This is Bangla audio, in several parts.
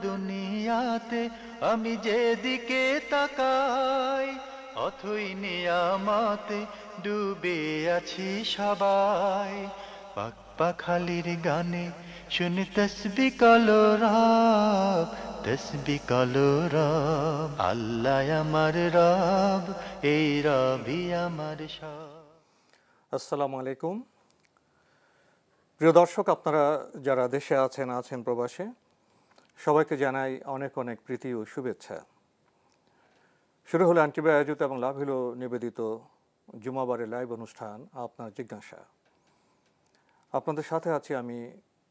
দুনিয়াতে আমি যেদিকে তাকাই, অথই নিয়ামতে ডুবে আছি সবাই। পাক পাখালির গানে শুনে তসবিহ কলরব, তসবিহ কলরব। আল্লাহ আমার রব, এই রবই আমার সব। আসসালামু আলাইকুম প্রিয় দর্শক, আপনারা যারা দেশে আছেন প্রবাসে, সবাইকে জানাই অনেক অনেক প্রীতি ও শুভেচ্ছা। শুরু হলো আন্টিবাই আয়োজিত এবং লাভ হলো নিবেদিত জুমাবারের লাইভ অনুষ্ঠান আপনার জিজ্ঞাসা। আপনাদের সাথে আছি আমি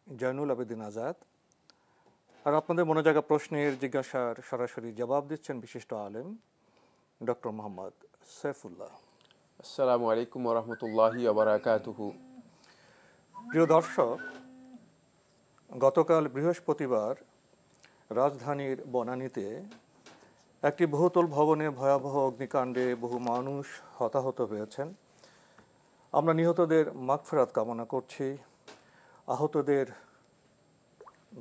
জয়নুল আবেদিন আজাদ, আর আপনাদের মনে জাগা প্রশ্নের জিজ্ঞাসার সরাসরি জবাব দিচ্ছেন বিশিষ্ট আলেম ডক্টর মোহাম্মদ সাইফুল্লাহ। আসসালামু আলাইকুম ওয়া রাহমাতুল্লাহি ওয়া বারাকাতুহু। প্রিয় দর্শক, গতকাল বৃহস্পতিবার রাজধানীর বনানীতে একটি বহুতল ভবনে ভয়াবহ অগ্নিকাণ্ডে বহু মানুষ হতাহত হয়েছেন। আমরা নিহতদের মাগফিরাত কামনা করছি, আহতদের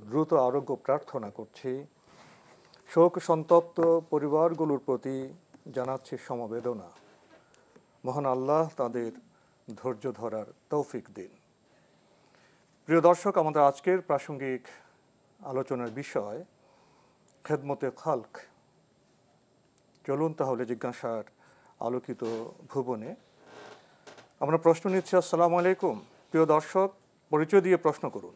দ্রুত আরোগ্য প্রার্থনা করছি, শোক সন্তপ্ত পরিবারগুলোর প্রতি জানাচ্ছি সমবেদনা। মহান আল্লাহ তাদের ধৈর্য ধরার তৌফিক দিন। প্রিয় দর্শক, আমাদের আজকের প্রাসঙ্গিক আলোচনার বিষয় খেদমতে খালক। চলুন তাহলে জিজ্ঞাসার আলোকিত ভুবনে আমরা প্রশ্ন নিচ্ছি। আসসালামু আলাইকুম প্রিয় দর্শক, পরিচয় দিয়ে প্রশ্ন করুন।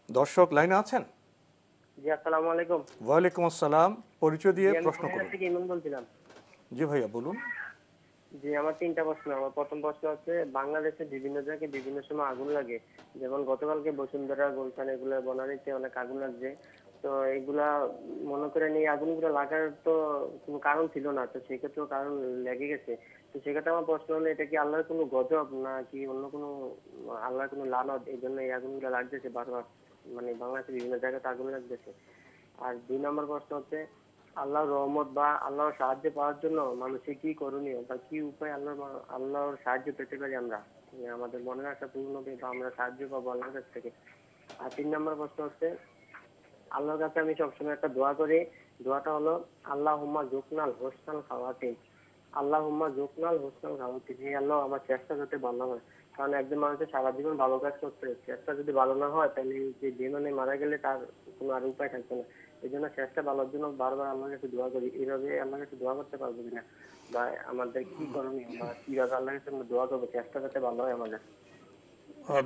দর্শক লাইনে আছেন? জি, আসসালামু আলাইকুম। ওয়ালাইকুম আসসালাম, পরিচয় দিয়ে প্রশ্ন করুন। ইমন বলছিলাম। জি ভাইয়া বলুন। জি, আমার তিনটা প্রশ্ন। আমার প্রথম প্রশ্ন হচ্ছে, বাংলাদেশে বিভিন্ন জায়গায় বিভিন্ন সময় আগুন লাগে, যেমন গতকালকে বসুন্ধরা, গুলশান, এগুলো বনানীতে অনেক আগুন লাগছে। তো এগুলা মনে করেন এই আগুনগুলো লাগার তো কোনো কারণ ছিল না, তো সেক্ষেত্রেও কারণ লেগে গেছে। তো সেক্ষেত্রে আমার প্রশ্ন হলো, এটা কি আল্লাহর কোনো গজব না কি অন্য কোনো আল্লাহর কোনো লানত, এই জন্য এই আগুনগুলো লাগতেছে বারবার, মানে বাংলাদেশে বিভিন্ন জায়গাতে আগুন লাগতেছে? আর 2 নম্বর প্রশ্ন হচ্ছে, আল্লাহর রহমত বা আল্লাহর সাহায্য পাওয়ার জন্য মানুষের কি করণীয় বা কি উপায় আল্লাহর সাহায্য পেতে পারি আমরা, আমাদের মনের আশা পূর্ণ হবে বা আমরা সাহায্য পাবো আল্লাহর কাছ থেকে? আর 3 নম্বর প্রশ্ন হচ্ছে, আল্লাহর কাছে আমি সবসময় একটা দোয়া করি, দোয়াটা হলো আল্লাহুম্মা জুকনাল হোসনাল খাওয়াতিন, আল্লাহুম্মা জুকনাল হোসনাল খাওয়াতিন। হে আল্লাহ, আমার চেষ্টা যাতে ভালো হয়। কারণ একজন মানুষের সারা জীবন ভালো কাজ করতে হয়, চেষ্টা যদি ভালো না হয় তাহলে যে জীবনে মারা গেলে তার কোনো আর উপায় থাকবে না। এই জন্য চেষ্টা ভালোর জন্য বারবার আল্লাহর কাছে দোয়া করি। এইভাবে আল্লাহর কাছে দোয়া করতে পারবো কিনা বা আমাদের কি করণীয় বা কিভাবে আল্লাহর কাছে আমরা দোয়া করবো চেষ্টা যাতে ভালো হয় আমাদের?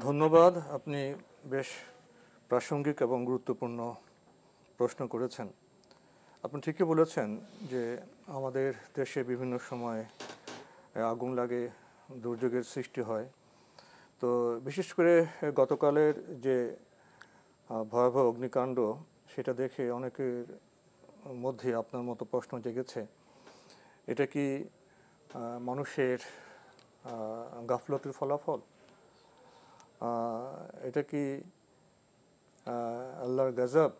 ধন্যবাদ, আপনি বেশ প্রাসঙ্গিক এবং গুরুত্বপূর্ণ প্রশ্ন করেছেন। আপনি ঠিকই বলেছেন যে আমাদের দেশে বিভিন্ন সময় আগুন লাগে, দুর্যোগের সৃষ্টি হয়। তো বিশেষ করে গতকালের যে ভয়াবহ অগ্নিকাণ্ড, সেটা দেখে অনেকের মধ্যে আপনার মতো প্রশ্ন জেগেছে, এটা কি মানুষের গাফলতির ফলাফল? এটা কি আল্লাহর গজব,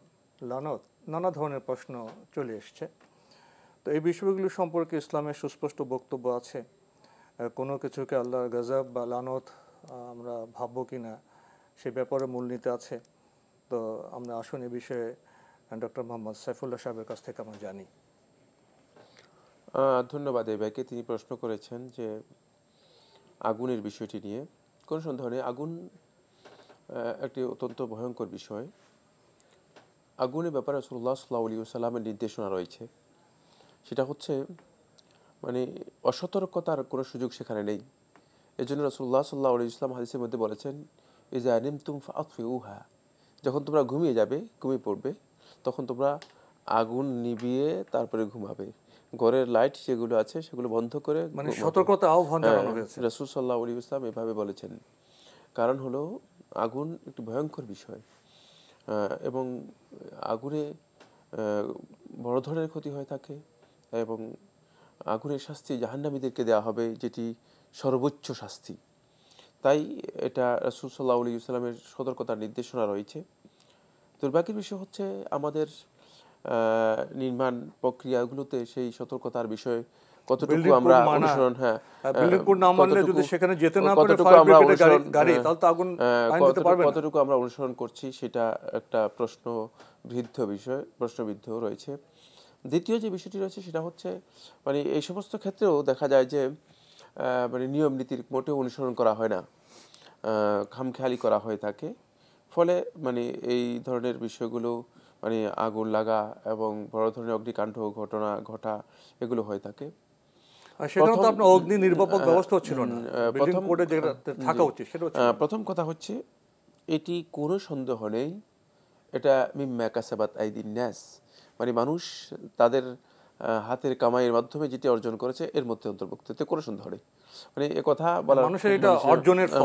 লানত? নানা ধরনের প্রশ্ন চলে এসছে। তো এই বিষয়গুলো সম্পর্কে ইসলামের সুস্পষ্ট বক্তব্য আছে। কোনো কিছুকে আল্লাহর গজব বা লানত আমরা ভাববো কি না সে ব্যাপারে মূলনীতি আছে। তো আমরা আসুন এই বিষয়ে ডক্টর মোহাম্মদ সাইফুল্লাহ সাহেবের কাছ থেকে আমরা জানি। ধন্যবাদ এই ভাইকে, তিনি প্রশ্ন করেছেন যে আগুনের বিষয়টি নিয়ে। কোনো সন্দেহ নেই, আগুন একটি অত্যন্ত ভয়ঙ্কর বিষয়। আগুনের ব্যাপারে রাসূলুল্লাহ সাল্লাল্লাহু আলাইহি ওয়াসাল্লামের নির্দেশনা রয়েছে। সেটা হচ্ছে মানে অসতর্কতার কোনো সুযোগ সেখানে নেই। এই জন্য রাসূলুল্লাহ সাল্লাল্লাহু আলাইহি ওয়াসাল্লাম হাদিসের মধ্যে বলেছেন, ইযা নিমতুম ফাআতফিউহা, যখন তোমরা ঘুমিয়ে পড়বে তখন তোমরা আগুন নিভিয়ে তারপরে ঘুমাবে। ঘরের লাইট যেগুলো আছে সেগুলো বন্ধ করে, মানে সতর্কতা আহ্বান জানানো হয়েছে। রাসূল সাল্লাল্লাহু আলাইহি ওয়াসাল্লাম এভাবে বলেছেন। কারণ হলো আগুন একটি ভয়ঙ্কর বিষয় এবং আগুনে বড় ধরনের ক্ষতি হয়ে থাকে এবং আগুনের শাস্তি জাহান্নামীদেরকে দেওয়া হবে, যেটি সর্বোচ্চ শাস্তি। তাই এটা রাসূল সাল্লাল্লাহু আলাইহি ওয়াসাল্লামের সতর্কতার নির্দেশনা রয়েছে। দুর্ভাগ্যের বিষয় হচ্ছে আমাদের নির্মাণ প্রক্রিয়াগুলোতে সেই সতর্কতার বিষয়ে কতটুকু বিল্ডিং আমরা কোড মানা, অনুসরণ, বিল্ডিং কোড না মানলে যদি সেখানে যেতে না পারে কতটুকু ফায়ার আমরা ব্রিগেডের অনুসরণ, গাড়ি, তাহলে তো আগুন লাইন দিতে পারবে না। কতটুকু আমরা অনুসরণ করছি সেটা একটা প্রশ্নবিদ্ধ রয়েছে। দ্বিতীয় যে বিষয়টি রয়েছে সেটা হচ্ছে মানে এই সমস্ত ক্ষেত্রেও দেখা যায় যে মানে নিয়ম নীতির মোটেও অনুসরণ করা হয় না, খামখেয়ালি করা হয়ে থাকে। ফলে মানে এই ধরনের বিষয়গুলো মানে আগুন লাগা এবং বড় ধরনের অগ্নিকাণ্ড ঘটা এগুলো হয়ে থাকে। আর সেখানে তো আপনার অগ্নি নির্বাপক ব্যবস্থা ছিল না, বিল্ডিং কোডে যেটা থাকা উচিত সেটা হচ্ছে। প্রথম কথা হচ্ছে এটি কোনো সন্দেহ নেই, এটা মিম্মা কাসাবাত আইদিন নাস, মানে মানুষ তাদের হাতের কামাইয়ের মাধ্যমে যেটি অর্জন করেছে এর মধ্যে অন্তর্ভুক্ত, এতে কোনো সন্দেহ নেই। মানে এ কথা বলা মানুষের এটা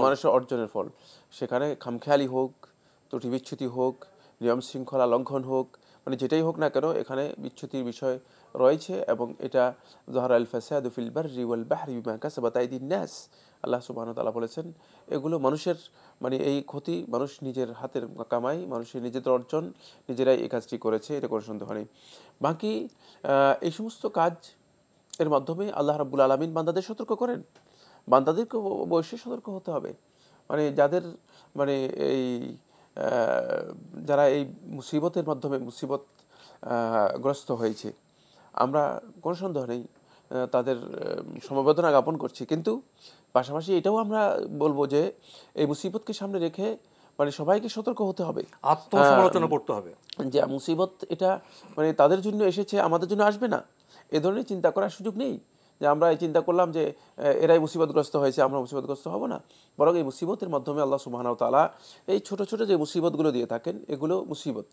মানুষের অর্জনের ফল। সেখানে খামখেয়ালি হোক, ত্রুটি বিচ্যুতি হোক, নিয়ম শৃঙ্খলা লঙ্ঘন হোক, মানে যেটাই হোক না কেন এখানে বিচ্যুতির বিষয় রয়েছে। এবং এটা যহরা আল ফাসাদু ফিল বাররি ওয়াল বাহরি বিমা কাসাবাত আইদিন নাস, আল্লাহ সুবহানাহু ওয়া তাআলা বলেছেন এগুলো মানুষের মানে এই ক্ষতি মানুষ নিজের হাতের কামাই, মানুষের নিজেদের অর্জন, নিজেরাই এই কাজটি করেছে, এটা কোনো সন্দেহ নেই। বাকি এই সমস্ত কাজ এর মাধ্যমে আল্লাহ রাব্বুল আলামিন বান্দাদের সতর্ক করেন, বান্দাদেরকে অবশ্যই সতর্ক হতে হবে। মানে যাদের মানে এই যারা এই মুসিবতের মাধ্যমে গ্রস্ত হয়েছে, আমরা কোনো সন্দেহ নেই তাদের সমবেদনা জ্ঞাপন করছি, কিন্তু পাশাপাশি এটাও আমরা বলবো যে এই মুসিবতকে সামনে রেখে মানে সবাইকে সতর্ক হতে হবে, আত্মসমালোচনা করতে হবে যে মুসিবত এটা মানে তাদের জন্য এসেছে, আমাদের জন্য আসবে না, এ ধরনের চিন্তা করার সুযোগ নেই। যে আমরা এই চিন্তা করলাম যে এরাই মুসিবতগ্রস্ত হয়েছে, আমরা মুসিবতগ্রস্ত হব না, বরং এই মুসিবতের মাধ্যমে আল্লাহ সুবহানাহু ওয়া তাআলা এই ছোট ছোট যে মুসিবতগুলো দিয়ে থাকেন এগুলো মুসিবত,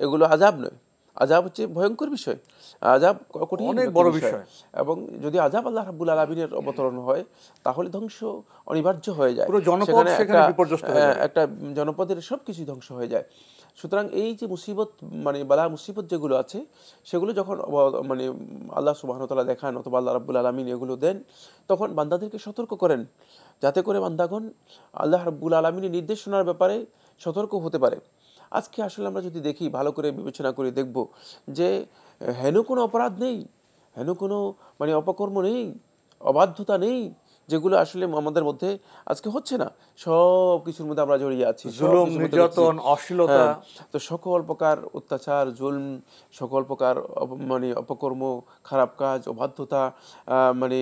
এগুলো আযাব নয়। আযাব হচ্ছে ভয়ঙ্কর বিষয়, আযাব কঠিন অনেক বড় বিষয়, এবং যদি আযাব আল্লাহ রাব্বুল আলামিনের অবতরণ হয় তাহলে ধ্বংস অনিবার্য হয়ে যায়, পুরো জনপদ সেখানে বিপর্যস্ত হয়ে যায়, একটা জনপদের সবকিছু ধ্বংস হয়ে যায়। সুতরাং এই যে মুসিবত মানে বালা মুসিবত যেগুলো আছে সেগুলো যখন মানে আল্লাহ সুবহানাহু ওয়া তাআলা দেখান অথবা আল্লাহ রাব্বুল আলামিন এগুলো দেন, তখন বান্দাদেরকে সতর্ক করেন যাতে করে বান্দাগণ আল্লাহ রাব্বুল আলামিনের নির্দেশনার ব্যাপারে সতর্ক হতে পারে। আজকে আসলে আমরা যদি দেখি, ভালো করে বিবেচনা করে দেখব যে হেন কোনো অপরাধ নেই, হেন কোনো মানে অপকর্ম নেই, অবাধ্যতা নেই যেগুলো আসলে আমাদের মধ্যে আজকে হচ্ছে না, সব কিছুর মধ্যে আমরা জড়িয়ে আছি, জুলুম, নির্যাতন, অশ্লীলতা, তো সকল প্রকার অত্যাচার, জুলম, সকল প্রকার মানে অপকর্ম, খারাপ কাজ, অবাধ্যতা, মানে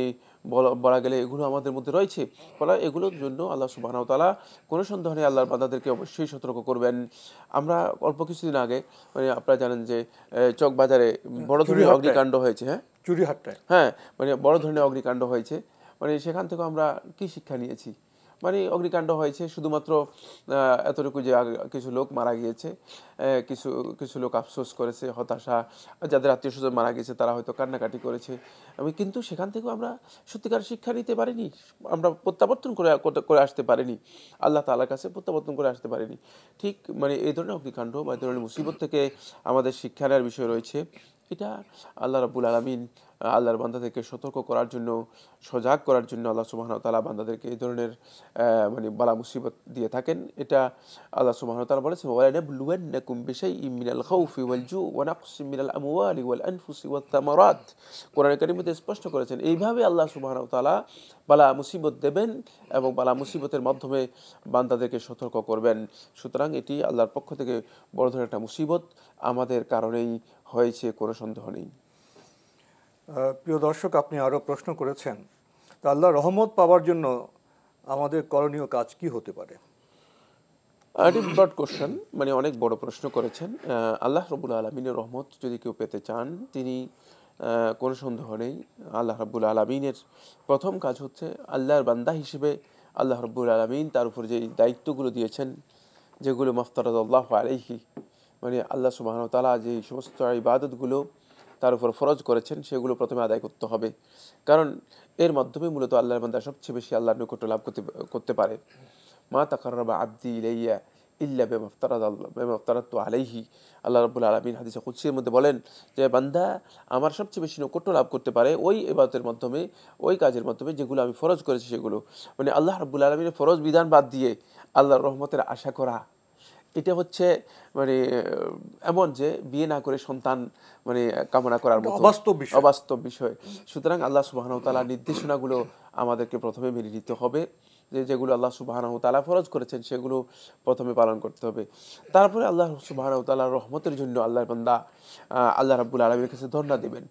বলা গেলে এগুলো আমাদের মধ্যে রয়েছে। ফলে এগুলোর জন্য আল্লাহ সুবহানাহু ওয়া তাআলা কোনো সন্দেহ নেই আল্লাহর বান্দাদেরকে অবশ্যই সতর্ক করবেন। আমরা অল্প কিছুদিন আগে মানে আপনারা জানেন যে চকবাজারে বড় ধরনের অগ্নিকাণ্ড হয়েছে, চুরিহাট্টায়, মানে বড় ধরনের অগ্নিকাণ্ড হয়েছে। মানে সেখান থেকে আমরা কি শিক্ষা নিয়েছি? মানে অগ্নিকাণ্ড হয়েছে শুধুমাত্র এতটুকু যে কিছু লোক মারা গিয়েছে, কিছু লোক আফসোস করেছে, হতাশা, যাদের আত্মীয় স্বজন মারা গিয়েছে তারা হয়তো কান্নাকাটি করেছে, কিন্তু সেখান থেকেও আমরা সত্যিকার শিক্ষা নিতে পারিনি, আমরা প্রত্যাবর্তন করে আসতে পারিনি, আল্লাহ তাআলার কাছে প্রত্যাবর্তন করে আসতে পারিনি। ঠিক মানে এই ধরনের অগ্নিকাণ্ড বা এই ধরনের মুসিবত থেকে আমাদের শিক্ষা নেওয়ার বিষয় রয়েছে। এটা আল্লাহ রাব্বুল আলামিন আল্লাহর বান্দাদেরকে সতর্ক করার জন্য, সজাগ করার জন্য আল্লাহ সুবহানাহু ওয়া তাআলা বান্দাদেরকে এই ধরনের মানে বালা মুসিবত দিয়ে থাকেন। এটা আল্লাহ সুবহানাহু ওয়া তাআলা বলেছেন, ওয়ালানাবলুওয়ান্নাকুম বিশাইইম মিনাল খাউফি ওয়াল জু' ওয়া নাকসিম মিনাল আমওয়ালি ওয়াল আনফুসি ওয়াত তামারাত। কোরআনে কারীমে স্পষ্ট করেছেন এইভাবে আল্লাহ সুবহানাহু ওয়া তাআলা বালা মুসিবত দেবেন এবং বালা মুসিবতের মাধ্যমে বান্দাদেরকে সতর্ক করবেন। সুতরাং এটি আল্লাহর পক্ষ থেকে বড় ধরনের একটা মুসিবত আমাদের কারণেই হয়েছে, কোনো সন্দেহ নেই। প্রিয় দর্শক, আপনি আরও প্রশ্ন করেছেন, তা আল্লাহর রহমত পাওয়ার জন্য আমাদের করণীয় কাজ কি হতে পারে? এটি ব্রড কোশ্চেন, মানে অনেক বড় প্রশ্ন করেছেন। আল্লাহ রাব্বুল আলামিনের রহমত যদি কেউ পেতে চান, তিনি কোনো সন্দেহ নেই আল্লাহ রাব্বুল আলামিনের প্রথম কাজ হচ্ছে আল্লাহর বান্দা হিসেবে আল্লাহ রাব্বুল আলামিন তার উপর যে দায়িত্বগুলো দিয়েছেন, যেগুলো মাফতারাদাল্লাহু আলাইহি, মানে আল্লাহ সুবহানাহু ওয়া তাআলা যে সমস্ত ইবাদতগুলো তার উপর ফরজ করেছেন সেগুলো প্রথমে আদায় করতে হবে, কারণ এর মাধ্যমে মূলত আল্লাহর বান্দা সবচেয়ে বেশি আল্লাহর নৈকট্য লাভ করতে পারে। মা তাকাররাবা আবদি ইলাইয়া ইল্লা বিমা আফতারাতু আলাইহি, আল্লাহ রাব্বুল আলামিন হাদিসে কুদসির মধ্যে বলেন যে বান্দা আমার সবচেয়ে বেশি নৈকট্য লাভ করতে পারে ওই ইবাদতের মাধ্যমে, ওই কাজের মাধ্যমে যেগুলো আমি ফরজ করেছি সেগুলো। মানে আল্লাহ রাব্বুল আলামিনের ফরজ বিধান বাদ দিয়ে আল্লাহর রহমতের আশা করা, এটা হচ্ছে মানে এমন যে বিয়ে না করে সন্তান মানে কামনা করার মতো অবাস্তব বিষয়। সুতরাং আল্লাহ সুবহানাহু ওয়া তাআলার নির্দেশনাগুলো আমাদেরকে প্রথমে মেনে নিতে হবে, যেগুলো আল্লাহ সুবহানাহু ওয়া তাআলা ফরজ করেছেন সেগুলো প্রথমে পালন করতে হবে। তারপরে আল্লাহ সুবহানাহু ওয়া তাআলার রহমতের জন্য আল্লাহর বান্দা আল্লাহ রাব্বুল আলামিনের কাছে ধর্ণা দিবেন।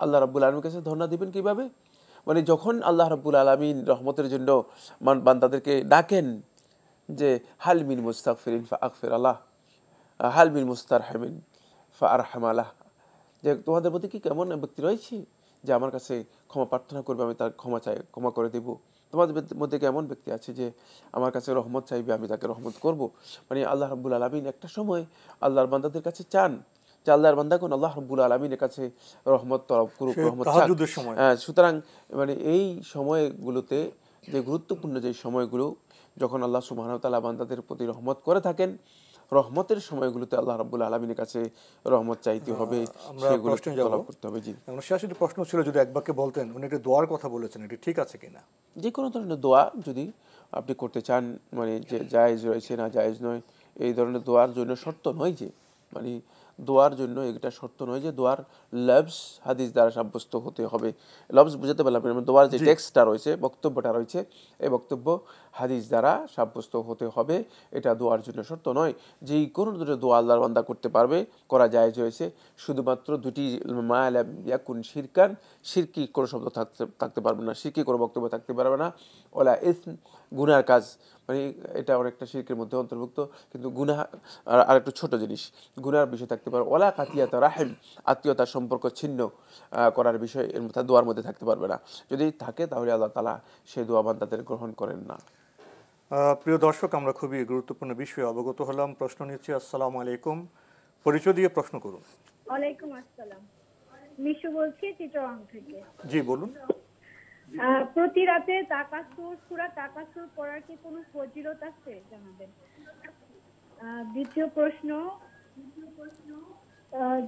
আল্লাহ রাব্বুল আলামিনের কাছে ধর্ণা দিবেন কিভাবে? মানে যখন আল্লাহ রাব্বুল আলামিন রহমতের জন্য বান্দাদেরকে ডাকেন যে হাল মিন মুস্তাগফিরিন ফাগফির আলাহ, হাল মিন মুস্তারহামিন ফাআরহাম আলাহ, যে তোমাদের মধ্যে কি কেমন ব্যক্তি রয়েছে যে আমার কাছে ক্ষমা প্রার্থনা করবে, আমি তার ক্ষমা করে দেব? তোমাদের মধ্যে কেমন ব্যক্তি আছে যে আমার কাছে রহমত চাইবে, আমি তাকে রহমত করব? মানে আল্লাহ রাব্বুল আলামিন একটা সময় আল্লাহর বান্দাদের কাছে চান যে আল্লাহর বান্দাগণ আল্লাহ রাব্বুল আলামিনের কাছে রহমত তলব করুক, রহমত চাক। সুতরাং মানে এই সময়গুলোতে যে গুরুত্বপূর্ণ যে সময়গুলো, যখন আল্লাহ সুবহানাহু ওয়া তাআলা বান্দাদের প্রতি রহমত করে থাকেন, রহমতের সময়গুলোতে আল্লাহ রাব্বুল আলামিনের কাছে রহমত চাইতে হবে, সেগুলো তলব করতে হবে। জি, শেষের প্রশ্ন ছিল যদি এক বাক্যে বলতেন, উনি একটা দোয়ার কথা বলেছেন, এটা ঠিক আছে কিনা? যে কোনো ধরনের দোয়া যদি আপনি করতে চান, মানে যে জায়েজ রয়েছে না জায়েজ নয়, এই ধরনের দোয়ার জন্য শর্ত নয় যে, মানে দোয়ার জন্য এটা শর্ত নয় যে দোয়ার লফজ হাদিস দ্বারা সাব্যস্ত হতে হবে। লফজ বুঝাতে পারলাম, দোয়ার যে টেক্সটটা রয়েছে, বক্তব্যটা রয়েছে, এই বক্তব্য হাদিস দ্বারা সাব্যস্ত হতে হবে, এটা দোয়ার জন্য শর্ত নয়। যেই কোনো ধরনের দোয়া আল্লাহর বান্দা করতে পারবে, করা জায়েজ হয়েছে, শুধুমাত্র দুটি মা লাম ইয়াকুন শিরকান, শিরকি কোনো শব্দ থাকতে পারবে না, শিরকি কোনো বক্তব্য থাকতে পারবে না, ওলা ইসম গুনার কাজ, মানে এটা অনেকটা শিরকের মধ্যে অন্তর্ভুক্ত, কিন্তু গুনাহ আর একটু ছোট জিনিস, গুনার বিষয় থাকতে পারে, ওলা কাতিয়াতা রাহিম, আত্মীয়তার সম্পর্ক ছিন্ন করার বিষয় এর মধ্যে দোয়ার মধ্যে থাকতে পারবে না। যদি থাকে তাহলে আল্লাহ তাআলা সেই দোয়া বান্দাদের গ্রহণ করেন না। প্রিয় দর্শক, আমরা খুবই গুরুত্বপূর্ণ বিষয়ে অবগত হলাম। প্রশ্ন নিচ্ছি। আসসালামু আলাইকুম, পরিচয় দিয়ে প্রশ্ন করুন। ওয়ালাইকুম আসসালাম, মিশু বলছি চিটগাং থেকে। জি বলুন। প্রতি রাতে তাকাসুর সূরা তাকাসুর পড়ার কি কোনো ফজিলত আছে জানাবেন? দ্বিতীয় প্রশ্ন,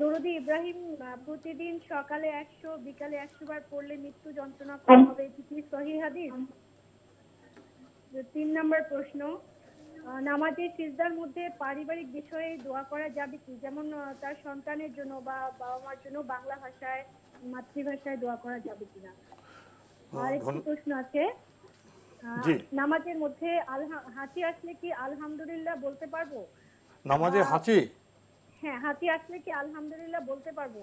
দরুদে ইব্রাহিম প্রতিদিন সকালে 100 বিকালে 100 বার পড়লে মৃত্যু যন্ত্রণা কম হবে, এটি কি সহিহ হাদিস? 3 নম্বর প্রশ্ন, নামাজের সিজদার মধ্যে পারিবারিক বিষয়ে দোয়া করা যাবে কি? যেমন তার সন্তানের জন্য বা বাবা মার জন্য বাংলা ভাষায়, মাতৃভাষায় দোয়া করা যাবে কিনা? আরেকটি প্রশ্ন আছে, নামাজের মধ্যে হাঁচি আসলে কি আলহামদুলিল্লাহ বলতে পারবো? নামাজে হাঁচি? হ্যাঁ, হাঁচি আসলে কি আলহামদুলিল্লাহ বলতে পারবো?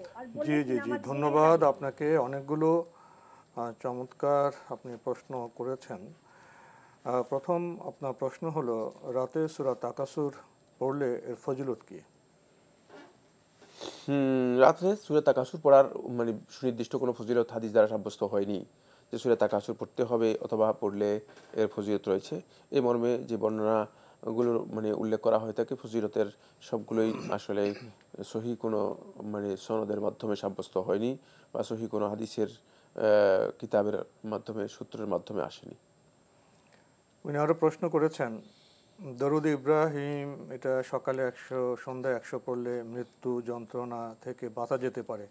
জি জি জি, ধন্যবাদ আপনাকে। অনেকগুলো চমৎকার আপনি প্রশ্ন করেছেন। প্রথম আপনার প্রশ্ন হলো, রাতে সূরা তাকাসুর পড়লে এর ফজিলত কি? রাতে সূরা তাকাসুর পড়ার মানে সুনির্দিষ্ট কোনো ফজিলত হাদিস দ্বারা সাব্যস্ত হয়নি যে সূরা তাকাসুর পড়তে হবে অথবা পড়লে এর ফজিলত রয়েছে। এই মর্মে যে বর্ণনাগুলো মানে উল্লেখ করা হয়ে থাকে, ফজিলতের সবগুলোই আসলে সহি কোনো মানে সনদের মাধ্যমে সাব্যস্ত হয়নি বা সহি কোনো হাদিসের কিতাবের মাধ্যমে, সূত্রের মাধ্যমে আসেনি। উনি আরও প্রশ্ন করেছেন, দরুদ ইব্রাহিম এটা সকালে 100 সন্ধ্যায় 100 পড়লে মৃত্যু যন্ত্রণা থেকে বাঁচা যেতে পারে,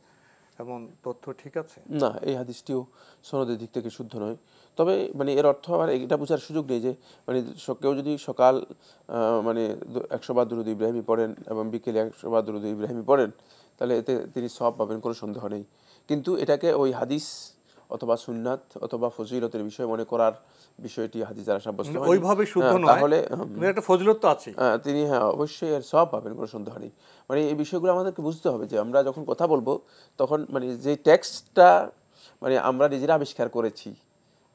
এমন তথ্য ঠিক আছে? না, এই হাদিসটিও সনদের দিক থেকে শুদ্ধ নয়। তবে মানে এর অর্থ আবার এটা বোঝার সুযোগ নেই যে মানে কেউ যদি সকাল মানে 100 বার দরুদ ইব্রাহিমী পড়েন এবং বিকেলে 100 বার দরুদ ইব্রাহিমী পড়েন, তাহলে এতে তিনি সওয়াব পাবেন, কোনো সন্দেহ নেই। কিন্তু এটাকে ওই হাদিস অথবা সুন্নাত অথবা ফজিলতের বিষয় মনে করার বিষয়টি হাদিস দ্বারা সাব্যস্ত হয়নি। ওইভাবে শুদ্ধ নয়, তাহলে একটা ফজিলত তো আছে, তিনি অবশ্যই এর সওয়াব পাবেন, কোনো সন্দেহ নেই। মানে এই বিষয়গুলো আমাদেরকে বুঝতে হবে যে আমরা যখন কথা বলবো তখন মানে যে টেক্সটটা মানে আমরা নিজেরা আবিষ্কার করেছি,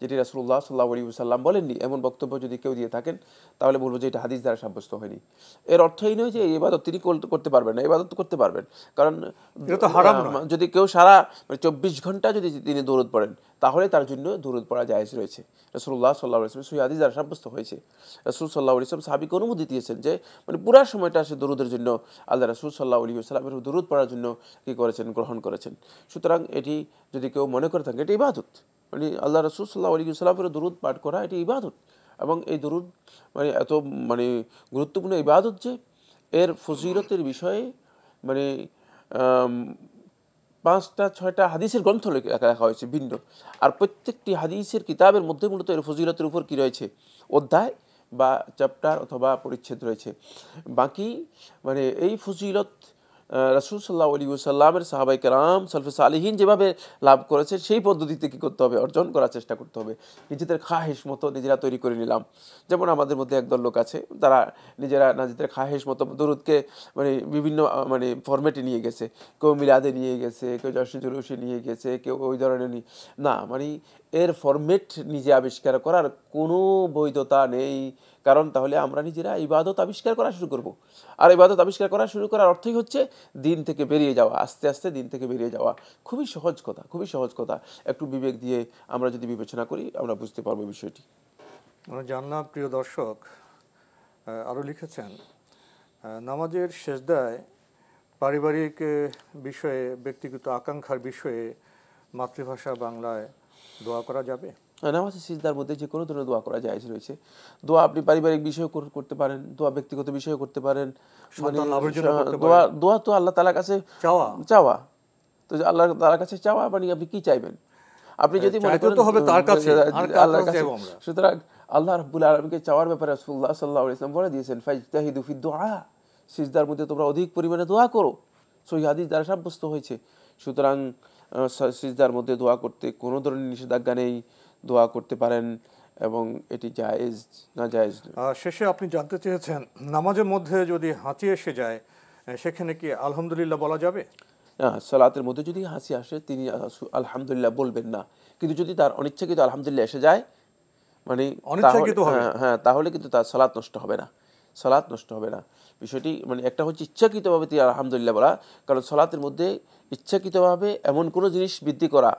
যেটি রাসূলুল্লাহ সাল্লাল্লাহু আলাইহি ওয়াসাল্লাম বলেননি, এমন বক্তব্য যদি কেউ দিয়ে থাকেন তাহলে বলবো যে এটা হাদিস দ্বারা সাব্যস্ত হয়নি। এর অর্থ এই নয় যে এই ইবাদত তিনি করতে পারবেন না, ইবাদত তো করতে পারবেন, কারণ যদি কেউ সারা 24 ঘন্টা যদি তিনি দরুদ পড়েন তাহলে তার জন্য দরুদ পড়া জায়েজ রয়েছে। রাসূলুল্লাহ সাল্লাল্লাহু আলাইহি ওয়াসাল্লাম সহিহ হাদিস দ্বারা সাব্যস্ত হয়েছে। রাসূল সাল্লাল্লাহু আলাইহি ওয়াসাল্লাম সাহাবীকে অনুমতি দিয়েছেন যে মানে পুরো সময়টা সে দরুদের জন্য আল্লাহ রাসূল সাল্লাল্লাহু আলাইহি ওয়াসাল্লামের দরুদ পড়ার জন্য কি করেছেন, গ্রহণ করেছেন। সুতরাং এটি যদি কেউ মনে করে থাকে এটি ইবাদত, মানে আল্লাহ রাসূল সাল্লাল্লাহু আলাইহি ওয়াসাল্লামের দরুদ পাঠ করা এটি ইবাদত, এবং এই দরুদ মানে এত মানে গুরুত্বপূর্ণ ইবাদত যে এর ফজিলতের বিষয়ে মানে 5-6টা হাদিসের গ্রন্থ লেখা হয়েছে ভিন্ন, আর প্রত্যেকটি হাদিসের কিতাবের মধ্যে মূলত এর ফজিলতের উপর কি রয়েছে, অধ্যায় বা চ্যাপ্টার অথবা পরিচ্ছেদ রয়েছে। বাকি মানে এই ফজিলত রাসূল সাল্লাল্লাহু আলাইহি ওয়াসাল্লামের সাহাবায়ে কেরাম সালফে সালিহিন যেভাবে লাভ করেছে সেই পদ্ধতিতে কি করতে হবে, অর্জন করার চেষ্টা করতে হবে। নিজেদের খাহেশ মতো নিজেরা তৈরি করে নিলাম। যেমন আমাদের মধ্যে একদল লোক আছে তারা নিজেরা নিজেদের খাহেশ মতো দরুদকে মানে বিভিন্ন মানে ফরম্যাটে নিয়ে গেছে। কেউ মিলাদে নিয়ে গেছে, কেউ জশ্নে জুলুসে নিয়ে গেছে, কেউ ওই ধরনের না, মানে এর ফরম্যাট নিজে আবিষ্কার করার কোনো বৈধতা নেই। কারণ তাহলে আমরা নিজেরা ইবাদত আবিষ্কার করা শুরু করব। আর ইবাদত আবিষ্কার করা শুরু করার অর্থই হচ্ছে দিন থেকে বেরিয়ে যাওয়া, আস্তে আস্তে দিন থেকে বেরিয়ে যাওয়া। খুবই সহজ কথা, খুবই সহজ কথা। একটু বিবেক দিয়ে আমরা যদি বিবেচনা করি আমরা বুঝতে পারবো বিষয়টি। আমরা জানলাম প্রিয় দর্শক আরও লিখেছেন নামাজের সেজদায় পারিবারিক বিষয়ে ব্যক্তিগত আকাঙ্ক্ষার বিষয়ে মাতৃভাষা বাংলায় দোয়া করা যাবে? নামাজের সিজদার মধ্যে যে কোনো ধরনের দোয়া করা জায়েজ রয়েছে। দোয়া আপনি পারিবারিক বিষয় করতে পারেন, দোয়া ব্যক্তিগত বিষয় করতে পারেন, মানে দোয়া তো আল্লাহ তাআলার কাছে চাওয়া। তো আল্লাহ তাআলার কাছে চাওয়া মানে আপনি কি চাইবেন? আপনি যদি মনে করেন তো হবে তার কাছে, আল্লাহর কাছে, সুতরাং আল্লাহ রাব্বুল আলামিনকে চাওয়ার ব্যাপারে রাসূলুল্লাহ সাল্লাল্লাহু আলাইহি ওয়াসাল্লাম বলে দিয়েছেন ফাজতাহিদু ফিদ দুআ, সিজদার মধ্যে তোমরা অধিক পরিমাণে দোয়া করো। সহিহ হাদিস দ্বারা সাব্যস্ত হয়েছে। সুতরাং সিজদার মধ্যে দোয়া করতে কোনো ধরনের নিষেধাজ্ঞা নেই, দোয়া করতে পারেন এবং এটি জায়েজ না জায়েজ। শেষে আপনি জানতে চেয়েছেন নামাজের মধ্যে যদি হাঁচি এসে যায় সেখানে কি আলহামদুলিল্লাহ বলা যাবে? সালাতের মধ্যে যদি হাসি আসে তিনি আলহামদুলিল্লাহ বলবেন না, কিন্তু যদি তার অনিচ্ছাকৃত আলহামদুলিল্লাহ এসে যায় মানে হ্যাঁ তাহলে কিন্তু তার সালাত নষ্ট হবে না, সালাত নষ্ট হবে না। বিষয়টি মানে একটা হচ্ছে ইচ্ছাকৃতভাবে তিনি আলহামদুলিল্লাহ বলা, কারণ সালাতের মধ্যে ইচ্ছাকৃতভাবে এমন কোনো জিনিস বৃদ্ধি করা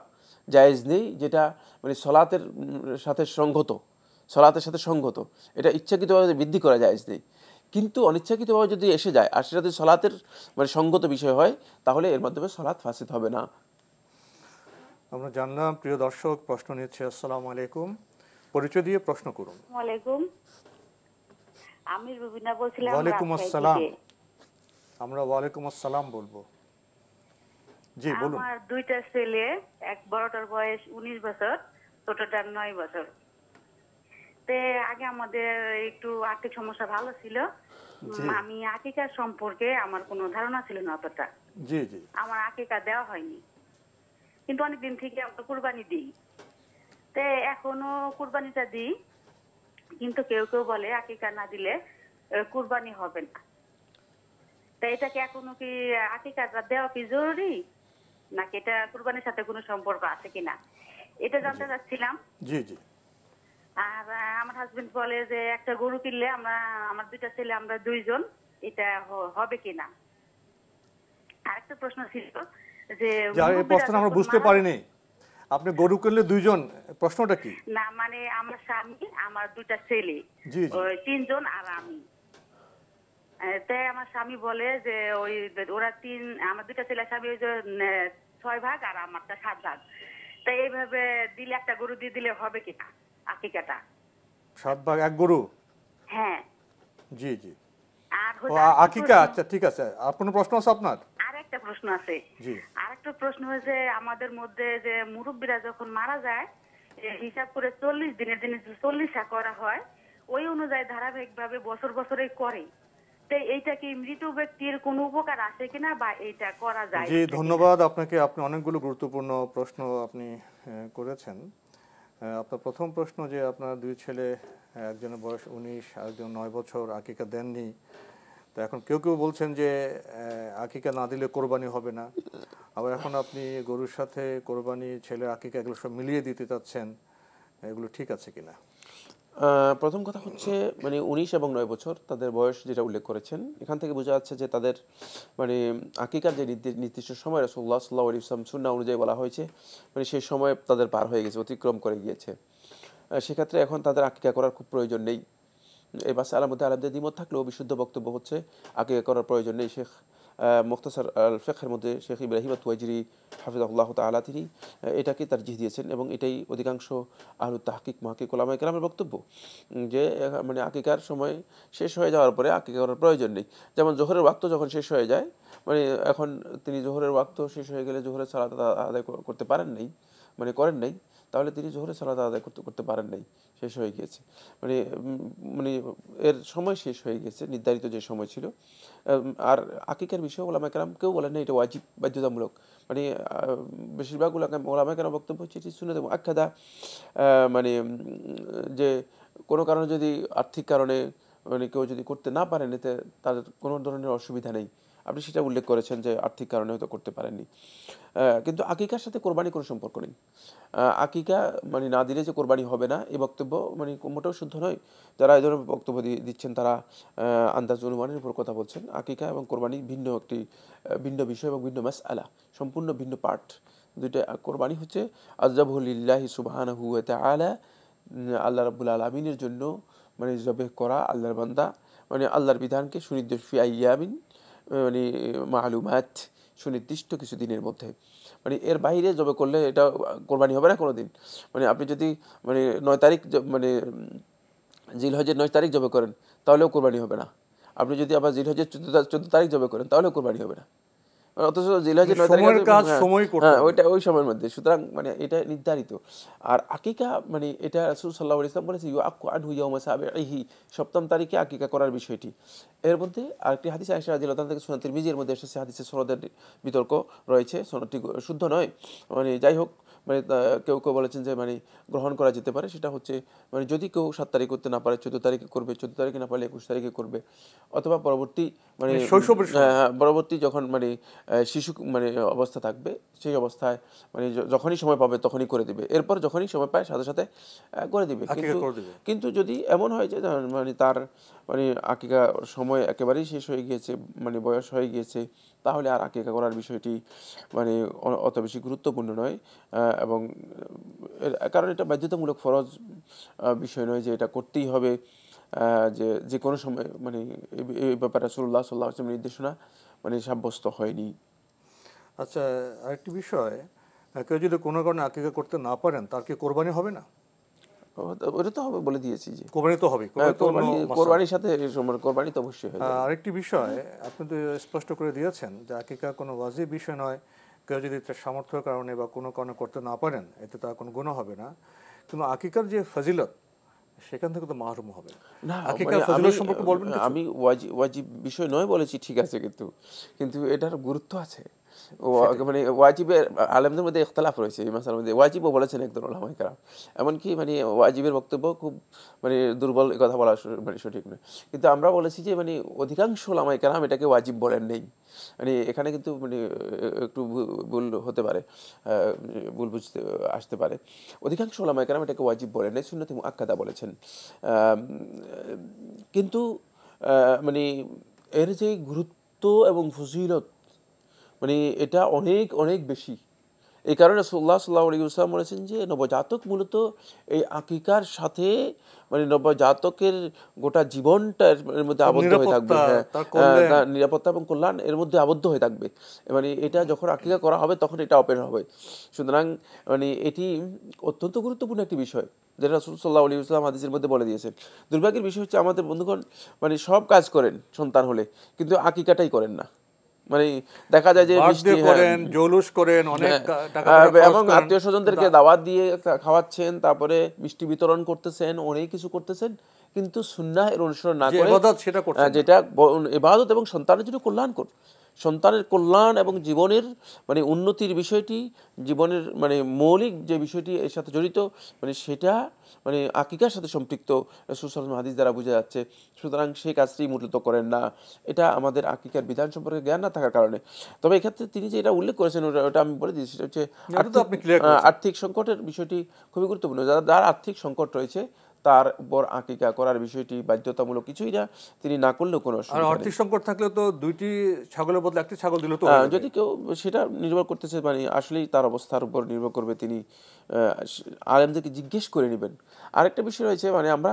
জায়েজ নেই যেটা মানে সালাতের সাথে সঙ্গত, সালাতের সাথে সঙ্গত, এটা ইচ্ছাকৃতভাবে বৃদ্ধি করা জায়েজ নেই। কিন্তু অনিচ্ছাকৃতভাবে যদি এসে যায় আর সেটা যদি সালাতের মানে সঙ্গত বিষয় হয় তাহলে এর মাধ্যমে সালাত ফাসিদ হবে না। আমরা জানলাম প্রিয় দর্শক প্রশ্ন নিচ্ছে। আসসালামু আলাইকুম, পরিচয় দিয়ে প্রশ্ন করুন। ওয়ালাইকুম, আমি রুবিনা বলছিলাম। ওয়ালাইকুম আসসালাম। আমরা ওয়ালাইকুম আসসালাম বলবো। জি বলুন। আমার দুইটা ছেলে, এক বড়টার বয়স 19 বছর, ছোটটার 9 বছর। তে আগে আমাদের একটু আর্থিক সমস্যা ভালো ছিল। আমি আকিকা সম্পর্কে আমার কোনো ধারণা ছিল না অতটা। জি জি। আমার আকিকা দেওয়া হয়নি, কিন্তু অনেকদিন থেকে আমরা কুরবানি দিই। তে এখনো কুরবানিটা দিই, কিন্তু কেউ কেউ বলে আকিকা না দিলে কুরবানি হবে না। তা এটা কি এখনো কি আকিকাটা দেওয়া কি জরুরি, নাকি এটা কুরবানির সাথে কোনো সম্পর্ক আছে কিনা এটা জানতে চাচ্ছিলাম। জি জি। আর আমার হাজবেন্ড বলে যে একটা গরু কিনলে আমরা, আমার দুইটা ছেলে আমরা দুইজন, এটা হবে কিনা। আরেকটা প্রশ্ন ছিল যে এই প্রশ্ন আমরা বুঝতে পারিনি, আপনি গরু কিনলে দুইজন, প্রশ্নটা কি? না মানে আমার স্বামী, আমার দুইটা ছেলে, তিনজন আর আমি। তাই আমার স্বামী বলে যে ওই ওরা আমার দুইটা ছেলে স্বামী ওই যে 6 ভাগ আর আমারটা 7 ভাগ। তাই এইভাবে দিলে একটা গরু দিয়ে দিলে হবে কিনা আকিকাটা? 7 ভাগ এক গরু? হ্যাঁ। জি জি। আর আকিকা, আচ্ছা ঠিক আছে। আর কোনো প্রশ্ন আছে আপনার? আরেকটা প্রশ্ন আছে। জি। আরেকটা প্রশ্ন হচ্ছে আমাদের মধ্যে যে মুরব্বীরা যখন মারা যায় হিসাব করে 40 দিনের দিনে 40 করা হয়, ওই অনুযায়ী ধারাবাহিকভাবে বছর বছরে করে। তো এইটা কি মৃত ব্যক্তির কোনো উপকার আছে কিনা বা এইটা করা যায়? জি ধন্যবাদ আপনাকে, আপনি অনেকগুলো গুরুত্বপূর্ণ প্রশ্ন আপনি করেছেন। আপনার প্রথম প্রশ্ন যে আপনার দুই ছেলে, একজনের বয়স 19 আর একজন 9 বছর, আকিকা দেননি। তো এখন কেউ কেউ বলছেন যে আকিকা না দিলে কোরবানি হবে না, আবার এখন আপনি গরুর সাথে কোরবানি, ছেলের আকিকা এগুলো সব মিলিয়ে দিতে চাচ্ছেন, এগুলো ঠিক আছে কিনা? প্রথম কথা হচ্ছে মানে 19 এবং 9 বছর তাদের বয়স যেটা উল্লেখ করেছেন, এখান থেকে বোঝা যাচ্ছে যে তাদের মানে আকিকার যে নির্দিষ্ট সময় রাসূলুল্লাহ সাল্লাল্লাহু আলাইহি ওয়াসাল্লাম সুন্নাহ অনুযায়ী বলা হয়েছে, মানে সেই সময় তাদের পার হয়ে গেছে, অতিক্রম করে গিয়েছে। সেক্ষেত্রে এখন তাদের আকিকা করার খুব প্রয়োজন নেই। এই মাসআলার মধ্যে আলেমদের দ্বিমত থাকলেও বিশুদ্ধ বক্তব্য হচ্ছে আকিকা করার প্রয়োজন নেই। শেখ মুখতাসার আল ফিকহের মধ্যে শেখ ইব্রাহিম আত-তুওয়াইজিরি হাফিজাহুল্লাহ তাআলা তিনি এটাকে তারজিহ দিয়েছেন এবং এটাই অধিকাংশ আহলুত তাহকিক মুহাক্কিক উলামায়ে কেরামের বক্তব্য, যে মানে আকিকার সময় শেষ হয়ে যাওয়ার পরে আকিকা করার প্রয়োজন নেই। যেমন জোহরের ওয়াক্ত যখন শেষ হয়ে যায়, মানে এখন তিনি জোহরের ওয়াক্ত শেষ হয়ে গেলে জোহরের সালাত আদায় করতে পারেন নাই, মানে করেন নাই, তাহলে তিনি জোহরের সালাত আদায় করতে পারেন নাই, শেষ হয়ে গিয়েছে, মানে মানে এর সময় শেষ হয়ে গেছে, নির্ধারিত যে সময় ছিল। আর আকিকার বিষয়ে ওলামা কেরাম কেউ বলেন না এটা ওয়াজিব বাধ্যতামূলক, মানে বেশিরভাগ ওলামা কেরাম বক্তব্য হচ্ছে এটি সুন্নাত মুআক্কাদা, মানে যে কোনো কারণে যদি আর্থিক কারণে মানে কেউ যদি করতে না পারেন এতে তার কোনো ধরনের অসুবিধা নেই। আপনি সেটা উল্লেখ করেছেন যে আর্থিক কারণে হয়তো করতে পারেননি, কিন্তু আকিকার সাথে কোরবানি কোনো সম্পর্ক নেই। আকিকা মানে না দিলে যে কোরবানি হবে না এই বক্তব্য মানে মোটেও শুদ্ধ নয়। যারা এই ধরনের বক্তব্য দিচ্ছেন তারা আন্দাজ অনুমানের উপর কথা বলছেন। আকিকা এবং কোরবানি ভিন্ন বিষয় এবং ভিন্ন মাসআলা, সম্পূর্ণ ভিন্ন পার্ট দুইটা। কোরবানি হচ্ছে আযযাবহু লিল্লাহি সুবহানাহু ওয়া তাআলা, আল্লাহ রাব্বুল আলামিনের জন্য মানে জবেহ করা আল্লাহর বান্দা, মানে আল্লাহর বিধানকে সুনির্দিষ্ট ফি আইয়ামিন মানে মালুমাত, সুনির্দিষ্ট কিছু দিনের মধ্যে, মানে এর বাইরে জবে করলে এটা কোরবানি হবে না কোনোদিন। মানে আপনি যদি মানে 9 তারিখ মানে জিলহজের 9 তারিখ জবে করেন তাহলেও কোরবানি হবে না। আপনি যদি আবার জিলহজের 14 তারিখ জবে করেন তাহলেও কোরবানি হবে না। অথচ জিলহজের 9 তারিখ হ্যাঁ ওইটা ওই সময়ের মধ্যে, সুতরাং মানে এটা নির্ধারিত। আর আকিকা মানে এটা রাসূল সাল্লাল্লাহু আলাইহি ওয়াসাল্লাম বলেছে ইউআক্কু আনহু ইয়াউমা সাবিহি, 7ম তারিখে আকিকা করার বিষয়টি। এর মধ্যে আরেকটি হাদিস আয়েশা রাদিয়াল্লাহু তাআলা থেকে সুনান তিরমিজির মধ্যে এসেছে, হাদিসের সনদের বিতর্ক রয়েছে, সনদটি শুদ্ধ নয়। মানে যাই হোক, মানে কেউ কেউ বলেছেন যে মানে গ্রহণ করা যেতে পারে, সেটা হচ্ছে মানে যদি কেউ 7 তারিখ করতে না পারে 14 তারিখে করবে, 14 তারিখে না পারলে 21 তারিখে করবে, অথবা পরবর্তী মানে পরবর্তী যখন মানে শিশু মানে অবস্থা থাকবে সেই অবস্থায় মানে যখনই সময় পাবে তখনই করে দিবে, এরপর যখনই সময় পায় সাথে সাথে করে দিবে। কিন্তু যদি এমন হয় যে মানে তার মানে আকিকা সময় একেবারেই শেষ হয়ে গিয়েছে, মানে বয়স হয়ে গিয়েছে, তাহলে আর আকিকা করার বিষয়টি মানে অত বেশি গুরুত্বপূর্ণ নয়। এবং কারণ এটা বাধ্যতামূলক ফরজ বিষয় নয় যে এটা করতেই হবে, যে কোনো সময়, মানে এই ব্যাপারে রাসূলুল্লাহ সাল্লাল্লাহু আলাইহি ওয়াসাল্লামের নির্দেশনা মানে সাব্যস্ত হয়নি। আচ্ছা, আরেকটি বিষয়, কেউ যদি কোনো কারণে আকিকা করতে না পারেন তার কি কোরবানি হবে না? ওটা তো হবে, বলে দিয়েছি যে কোরবানি তো হবে, কোরবানির সাথে কোরবানি তো অবশ্যই হবে। আরেকটি বিষয় আপনি তো স্পষ্ট করে দিয়েছেন যে আকিকা কোনো ওয়াজিব বিষয় নয়, কেউ যদি তার সামর্থ্যের কারণে বা কোনো কারণে করতে না পারেন এতে তার কোনো গুনাহ হবে না, কিন্তু আকিকার যে ফজিলত সেখান থেকে তো মাহরুম হবে না। আকিকার ফজিলত সম্পর্কে বলবেন? আমি ওয়াজিব বিষয় নয় বলেছি, ঠিক আছে, কিন্তু এটার গুরুত্ব আছে। মানে ওয়াজিবের আলেমদের মধ্যে ইখতিলাফ রয়েছে এই মাসালার মধ্যে। ওয়াজিবও বলেছেন একদল উলামায়ে কেরাম, এমনকি মানে ওয়াজিবের বক্তব্য খুব মানে দুর্বল, কথা বলা মানে সঠিক নয়। কিন্তু আমরা বলেছি যে মানে অধিকাংশ উলামায়ে কেরাম এটাকে ওয়াজিব বলেন নেই। মানে এখানে কিন্তু মানে একটু ভুল হতে পারে, ভুল বুঝতে আসতে পারে। অধিকাংশ উলামায়ে কেরাম এটাকে ওয়াজিব বলেন নেই, সুন্নাতে মুআক্কাদা বলেছেন। কিন্তু মানে এর যে গুরুত্ব এবং ফজিলত মানে এটা অনেক অনেক বেশি। এই কারণে রাসূলুল্লাহ সাল্লাল্লাহু আলাইহি ওয়াসাল্লাম বলেছেন যে নবজাতক মূলত এই আকিকার সাথে মানে নবজাতকের গোটা জীবনটার মধ্যে আবদ্ধ হয়ে থাকবে, তার নিরাপত্তা এবং কল্যাণ এর মধ্যে আবদ্ধ হয়ে থাকবে। মানে এটা যখন আকিকা করা হবে তখন এটা ওপেন হবে। সুতরাং মানে এটি অত্যন্ত গুরুত্বপূর্ণ একটি বিষয়, যেটা রাসূল সাল্লাল্লাহু আলাইহি ওয়াসাল্লাম হাদিসের মধ্যে বলে দিয়েছেন। দুর্ভাগ্যের বিষয় হচ্ছে আমাদের বন্ধুগণ মানে সব কাজ করেন সন্তান হলে, কিন্তু আকিকাটাই করেন না। মানে দেখা যায় যে মিষ্টি করেন, জৌলুস করেন, অনেক টাকা এবং আত্মীয় স্বজনদেরকে দাওয়াত দিয়ে খাওয়াচ্ছেন, তারপরে মিষ্টি বিতরণ করতেছেন, অনেক কিছু করতেছেন, কিন্তু সুন্নাহ এর অনুসরণ না করে যেটা ইবাদত এবং সন্তানের জন্য কল্যাণকর, সন্তানের কল্যাণ এবং জীবনের মানে উন্নতির বিষয়টি, জীবনের মানে মৌলিক যে বিষয়টি এর সাথে জড়িত, মানে সেটা মানে আকিকার সাথে সম্পৃক্ত রাসূল সাল্লাল্লাহু আলাইহি ওয়াসাল্লাম হাদিস দ্বারা বোঝা যাচ্ছে। সুতরাং সেই কাজটি মূলত করেন না, এটা আমাদের আকিকার বিধান সম্পর্কে জ্ঞান না থাকার কারণে। তবে এক্ষেত্রে তিনি যে এটা উল্লেখ করেছেন ওটা আমি বলে দিয়েছি, সেটা হচ্ছে আর্থিক সংকটের বিষয়টি খুবই গুরুত্বপূর্ণ। যার আর্থিক সংকট রয়েছে তার উপর আকিকা করার বিষয়টি বাধ্যতামূলক কিছুই না, তিনি না করলেও কোনো অসুবিধা নেই। আর্থিক সংকট থাকলে তো 2টি ছাগলের বদলে 1টি ছাগল দিলে তো, যদি কেউ সেটা নির্ভর করতেছে মানে আসলেই তার অবস্থার উপর নির্ভর করবে, তিনি আলেমদেরকে জিজ্ঞেস করে নেবেন। আরেকটা বিষয় রয়েছে, মানে আমরা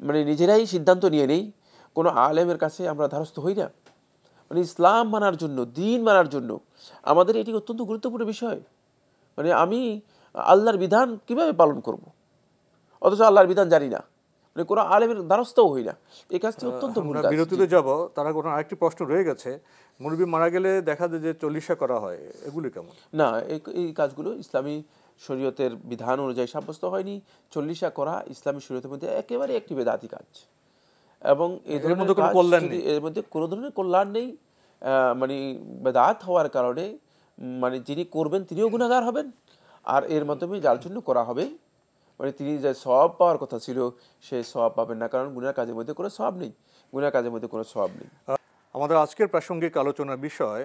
মানে নিজেরাই সিদ্ধান্ত নিয়ে নেই, কোনো আলেমের কাছে আমরা ধারস্থ হই না। মানে ইসলাম মানার জন্য, দ্বীন মানার জন্য আমাদের এটি অত্যন্ত গুরুত্বপূর্ণ বিষয়। মানে আমি আল্লাহর বিধান কিভাবে পালন করব, অথচ আল্লাহর বিধান জানি না, মানে কোনো আলেমের দ্বারস্থও হই না। এই কাজটি অত্যন্ত ভুল কাজ। বিরতিতে যাব, তারা কোনো আরেকটি প্রশ্ন রয়ে গেছে, মুরব্বি মারা গেলে দেখা যায় যে চল্লিশা করা হয়, এগুলি কেমন? না, এই কাজগুলো ইসলামী শরীয়তের বিধান অনুযায়ী সাব্যস্ত হয়নি, চল্লিশা করা ইসলামী শরীয়তের মধ্যে একেবারে একটি বেদাতি কাজ। এবং এই ধরনের কাজ যদি এর মধ্যে কোনো ধরনের কল্যাণ নেই, মানে বেদাত হওয়ার কারণে মানে যিনি করবেন তিনিও গুনাহগার হবেন, আর এর মাধ্যমে যার জন্য করা হবে মানে তিনি যে সওয়াব পাওয়ার কথা ছিল সেই সওয়াব পাবেন না, কারণ গুনার কাজের মধ্যে কোনো সওয়াব নেই, গুনার কাজের মধ্যে কোনো সওয়াব নেই। আমাদের আজকের প্রাসঙ্গিক আলোচনার বিষয়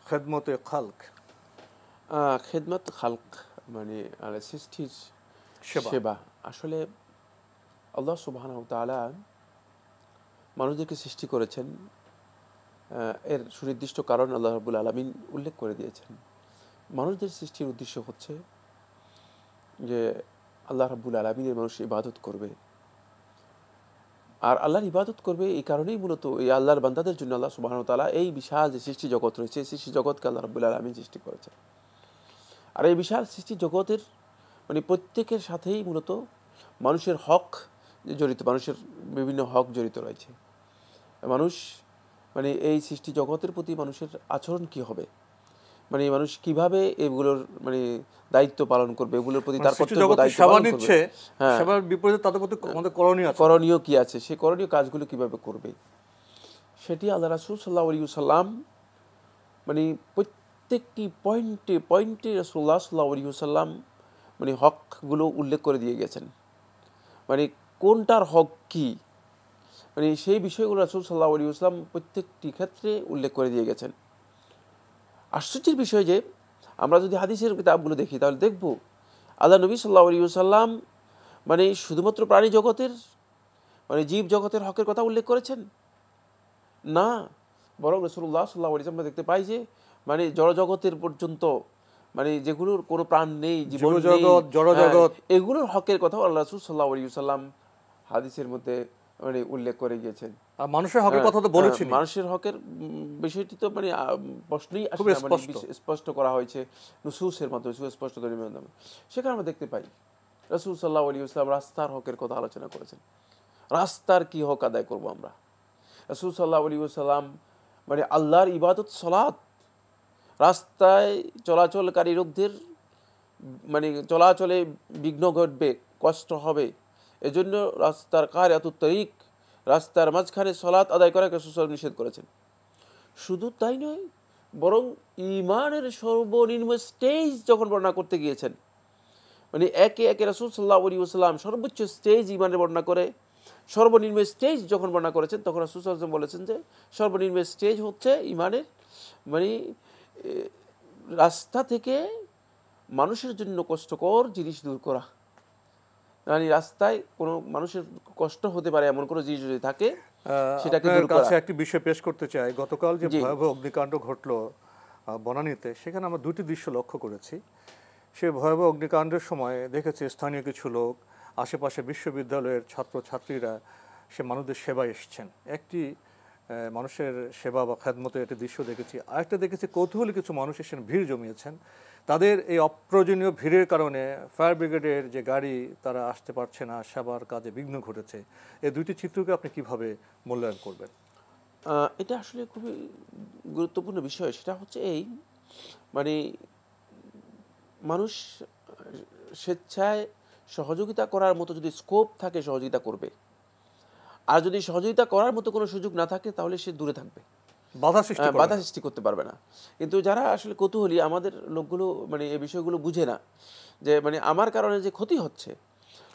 খেদমতে খালক। খেদমত খালক মানে সৃষ্টির সেবা। আসলে আল্লাহ সুবহানাহু ওয়া তাআলা মানুষদেরকে সৃষ্টি করেছেন, এর সুনির্দিষ্ট কারণ আল্লাহ রাব্বুল আলামিন উল্লেখ করে দিয়েছেন। মানুষদের সৃষ্টির উদ্দেশ্য হচ্ছে যে আল্লাহ রাব্বুল আলামিনের মানুষ ইবাদত করবে, আর আল্লাহর ইবাদত করবে এই কারণেই মূলত এই আল্লাহর বান্দাদের জন্য আল্লাহ সুবহানাহু ওয়া তাআলা এই বিশাল যে সৃষ্টি জগৎ রয়েছে এই সৃষ্টি জগৎকে আল্লাহ রাব্বুল আলামিন সৃষ্টি করেছেন। আর এই বিশাল সৃষ্টি জগতের মানে প্রত্যেকের সাথেই মূলত মানুষের হক জড়িত, মানুষের বিভিন্ন হক জড়িত রয়েছে। মানুষ মানে এই সৃষ্টি জগতের প্রতি মানুষের আচরণ কি হবে, মানে মানুষ কিভাবে এগুলোর মানে দায়িত্ব পালন করবে, এগুলোর প্রতি তার কর্তব্য দায়িত্ব পালন করবে, হ্যাঁ সেবার বিপরীতে তাদের প্রতি আমাদের করণীয় কি আছে, সেই করণীয় কাজগুলো কিভাবে করবে, সেটি আল্লাহ রাসূল সাল্লাল্লাহু আলাইহি ওয়াসাল্লাম মানে প্রত্যেকটি পয়েন্টে রাসূলুল্লাহ সাল্লাল্লাহু আলাইহি ওয়াসাল্লাম মানে হকগুলো উল্লেখ করে দিয়ে গেছেন। মানে কোনটার হক কি, মানে সেই বিষয়গুলো রাসূল সাল্লাল্লাহু আলাইহি ওয়াসাল্লাম প্রত্যেকটি ক্ষেত্রে উল্লেখ করে দিয়ে গেছেন। আশ্চর্যের বিষয় যে আমরা যদি হাদিসের কিতাবগুলো দেখি তাহলে দেখব আল্লাহ নবী সাল্লাল্লাহু আলাইহি ওয়াসাল্লাম মানে শুধুমাত্র প্রাণী জগতের মানে জীব জগতের হকের কথা উল্লেখ করেছেন না, বরং রাসূলুল্লাহ সাল্লাল্লাহু আলাইহি ওয়াসাল্লাম দেখতে পাই যে মানে জড়জগতের পর্যন্ত মানে যেগুলোর কোনো প্রাণ নেই, জীবন নেই, জড়জগৎ এগুলোর হকের কথা আল্লাহ রাসূল সাল্লাল্লাহু আলাইহি ওয়াসাল্লাম হাদিসের মধ্যে মানে উল্লেখ করে গিয়েছেন। আর মানুষের হকের কথা তো বলেছেন, মানুষের হকের বিষয়টি তো মানে প্রশ্নই আসে না, মানে স্পষ্ট করা হয়েছে নুসুসের মাধ্যমে, সুস্পষ্ট দলিলের মাধ্যমে। সেখানে আমরা দেখতে পাই রাসূল সাল্লাল্লাহু আলাইহি ওয়াসাল্লাম রাস্তার হকের কথা আলোচনা করেছেন। রাস্তার কি হক আদায় করব আমরা, রাসূল সাল্লাল্লাহু আলাইহি ওয়াসাল্লাম মানে আল্লাহর ইবাদত সালাত, রাস্তায় চলাচলকারী লোকদের মানে চলাচলে বিঘ্ন ঘটবে, কষ্ট হবে, এজন্য রাস্তার কারিয়াতুত তরিক রাস্তার মাঝখানে সালাত আদায় করাকে রাসূল সাল্লাল্লাহু আলাইহি ওয়াসাল্লাম নিষেধ করেছেন। শুধু তাই নয়, বরং ঈমানের সর্বনিম্ন স্টেজ যখন বর্ণনা করতে গিয়েছেন মানে একে একে রাসূল সাল্লাল্লাহু আলাইহি ওয়াসাল্লাম সর্বোচ্চ স্টেজ ঈমানের বর্ণনা করে সর্বনিম্ন স্টেজ যখন বর্ণনা করেছেন তখন রাসূল সাল্লাল্লাহু আলাইহি ওয়াসাল্লাম বলেছেন যে সর্বনিম্ন স্টেজ হচ্ছে ঈমানের মানে রাস্তা থেকে মানুষের জন্য কষ্টকর জিনিস দূর করা, মানে রাস্তায় কোনো মানুষের কষ্ট হতে পারে এমন কোনো জিনিস যদি থাকে সেটাকে দূর করা। একটি বিষয় পেশ করতে চাই, গতকাল যে ভয়াবহ অগ্নিকাণ্ড ঘটলো বনানীতে, সেখানে আমরা দুটি দৃশ্য লক্ষ্য করেছি। সেই ভয়াবহ অগ্নিকাণ্ডের সময় দেখেছি স্থানীয় কিছু লোক আশেপাশে বিশ্ববিদ্যালয়ের ছাত্রছাত্রীরা সে মানুষদের সেবায় এসছেন, একটি মানুষের সেবা বা খেদমতের একটি দৃশ্য দেখেছি। আরেকটা দেখেছি কৌতূহলী কিছু মানুষ এসে ভিড় জমিয়েছেন, তাদের এই অপ্রয়োজনীয় ভিড়ের কারণে ফায়ার ব্রিগেডের যে গাড়ি তারা আসতে পারছে না, সেবার কাজে বিঘ্ন ঘটেছে। এই দুইটি চিত্রকে আপনি কিভাবে মূল্যায়ন করবেন? এটা আসলে খুবই গুরুত্বপূর্ণ বিষয়। সেটা হচ্ছে এই মানে মানুষ স্বেচ্ছায় সহযোগিতা করার মতো যদি স্কোপ থাকে সহযোগিতা করবে, আর যদি সহযোগিতা করার মতো কোনো সুযোগ না থাকে তাহলে সে দূরে থাকবে, বাধা সৃষ্টি করতে পারবে না। কিন্তু যারা আসলে কৌতূহলী আমাদের লোকগুলো মানে এই বিষয়গুলো বুঝে না যে মানে আমার কারণে যে ক্ষতি হচ্ছে,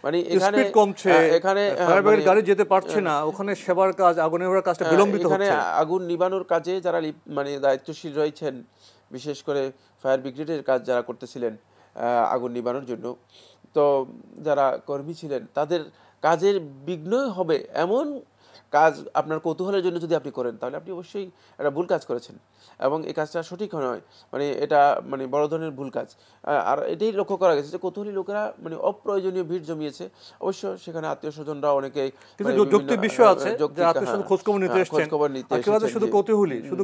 মানে এখানে কমছে, এখানে গাড়ি যেতে পারছে না, ওখানে সেবার কাজ আগুন নেভানোর কাজটা বিলম্বিত হচ্ছে, এখানে আগুন নিভানোর কাজে যারা মানে দায়িত্বশীল রয়েছেন, বিশেষ করে ফায়ার ব্রিগেডের কাজ যারা করতেছিলেন আগুন নিভানোর জন্য, তো যারা কর্মী ছিলেন তাদের কাজের বিঘ্ন হবে এমন কাজ আপনার কৌতূহলের জন্য যদি আপনি করেন তাহলে আপনি অবশ্যই একটা ভুল কাজ করেছেন এবং এই কাজটা সঠিক নয়, মানে এটা মানে বড় ধরনের ভুল কাজ। আর এটাই লক্ষ্য করা গেছে যে কৌতূহলী লোকেরা মানে অপ্রয়োজনীয় ভিড় জমিয়েছে। অবশ্য সেখানে আত্মীয় স্বজনরা অনেকেই যৌক্তিক বিষয় আছে যে আত্মীয় খোঁজখবর নিতে এসেছেন, শুধু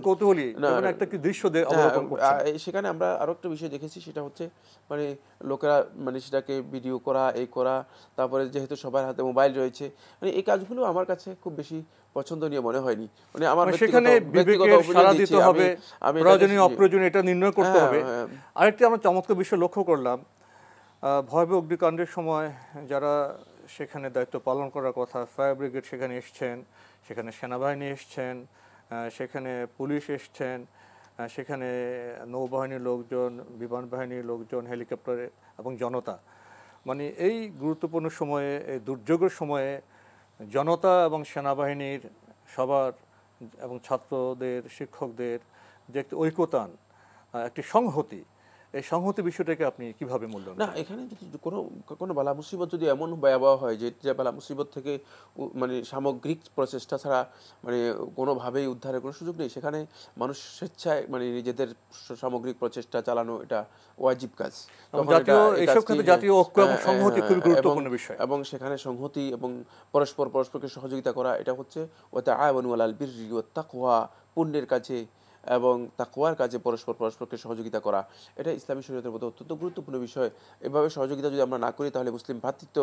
কৌতূহলী একটা কি দৃশ্য অবলোকন করছেন। সেখানে আমরা আরো একটা বিষয় দেখেছি, সেটা হচ্ছে মানে লোকেরা মানে সেটাকে ভিডিও করা, এই করা, তারপরে যেহেতু সবার হাতে মোবাইল রয়েছে, মানে এই কাজগুলো আমার কাছে খুব বেশি পছন্দনীয় মনে হয়নি। মানে আমার সেখানে বিবেকের সাড়া দিতে হবে, প্রয়োজনীয় অপ্রয়োজনীয় এটা নির্ণয় করতে হবে। আরেকটি আমরা চমৎকার বিষয় লক্ষ্য করলাম, ভয়াবহ অগ্নিকাণ্ডের সময় যারা সেখানে দায়িত্ব পালন করার কথা, ফায়ার ব্রিগেড সেখানে এসছেন, সেখানে সেনাবাহিনী এসছেন, সেখানে পুলিশ এসছেন, সেখানে নৌবাহিনীর লোকজন, বিমান বাহিনীর লোকজন, হেলিকপ্টার এবং জনতা, মানে এই গুরুত্বপূর্ণ সময়ে, এই দুর্যোগের সময়ে জনতা এবং সেনাবাহিনীর সবার এবং ছাত্রদের, শিক্ষকদের যে একটি ঐকতান, একটি সংহতি, এই সংহতি বিষয়টাকে আপনি কিভাবে মূল্যায়ন না, করেন? এখানে যদি কোনো বালা মুসিবত যদি এমন ভয়াবহ হয় যে বালা মুসিবত থেকে মানে সামগ্রিক প্রচেষ্টা ছাড়া মানে কোনোভাবেই উদ্ধারের কোনো সুযোগ নেই, সেখানে মানুষ স্বেচ্ছায় মানে নিজেদের সামগ্রিক প্রচেষ্টা চালানো এটা ওয়াজিব কাজ। তখন এইসব ক্ষেত্রে জাতীয় ঐক্য এবং সংহতি খুব গুরুত্বপূর্ণ বিষয়, এবং সেখানে সংহতি এবং পরস্পরকে সহযোগিতা করা, এটা হচ্ছে ওয়া তাআওয়ানু আলাল বিররি ওয়াত তাকওয়া, পুণ্যের কাজে এবং তাকওয়ার কাজে পরস্পরকে সহযোগিতা করা, এটা ইসলামী শরীয়তের মধ্যে অত্যন্ত গুরুত্বপূর্ণ বিষয়। এভাবে সহযোগিতা যদি আমরা না করি তাহলে মুসলিম ভ্রাতৃত্ব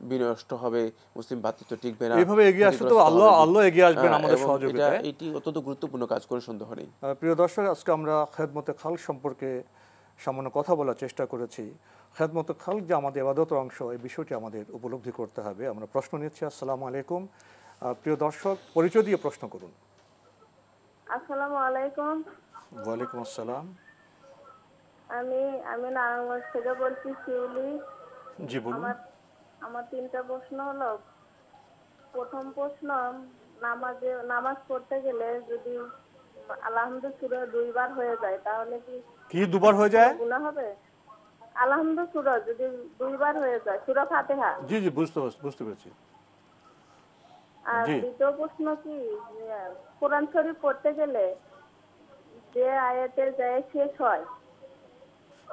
বিনষ্ট হবে, মুসলিম ভ্রাতৃত্ব টিকবে না। এইভাবে এগিয়ে আসলে তো আল্লাহ এগিয়ে আসবেন আমাদের সহযোগিতায়। এটি অত্যন্ত গুরুত্বপূর্ণ কাজ, করে সন্দেহ নেই। প্রিয় দর্শক, আজকে আমরা খেদমতে খাল সম্পর্কে সামান্য কথা বলার চেষ্টা করেছি। খেদমতে খাল যে আমাদের ইবাদতের অংশ, এই বিষয়টি আমাদের উপলব্ধি করতে হবে। আমরা প্রশ্ন নিচ্ছি। আসসালামু আলাইকুম। প্রিয় দর্শক, পরিচয় দিয়ে প্রশ্ন করুন। আসসালামু আলাইকুম। ওয়ালাইকুম আসসালাম। আমি নারায়ণগঞ্জ থেকে বলছি, শিউলি। জি বলুন। আমার তিনটা প্রশ্ন হলো। প্রথম প্রশ্ন, নামাজ পড়তে গেলে যদি আলহামদু সূরা 2 বার হয়ে যায় তাহলে কি দুবার হয়ে যায়? গুনাহ হবে? আলহামদু সূরা যদি 2 বার হয়ে যায়, সূরা ফাতিহা। জি বুঝতে পেরেছি। আর দ্বিতীয় প্রশ্ন কি, কোরআন শরীফ পড়তে গেলে যে আয়াতের যায় শেষ হয়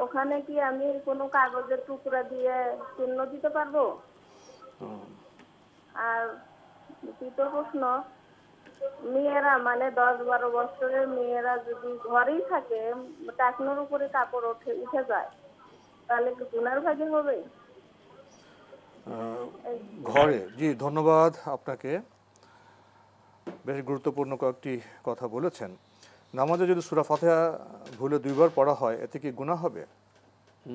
ওখানে কি আমি কোনো কাগজের টুকরা দিয়ে চিহ্ন দিতে পারবো? আর তৃতীয় প্রশ্ন, মেয়েরা মানে 10-12 বছরের মেয়েরা যদি ঘরেই থাকে, টাকনোর উপরে কাপড় উঠে যায়, তাহলে কি গুনার ভাগী হবে? ঘরে? জি, ধন্যবাদ আপনাকে। বেশ গুরুত্বপূর্ণ কয়েকটি কথা বলেছেন। নামাজে যদি সূরা ফাতিহা ভুলে 2 বার পড়া হয়, এতে কি গুনাহ হবে?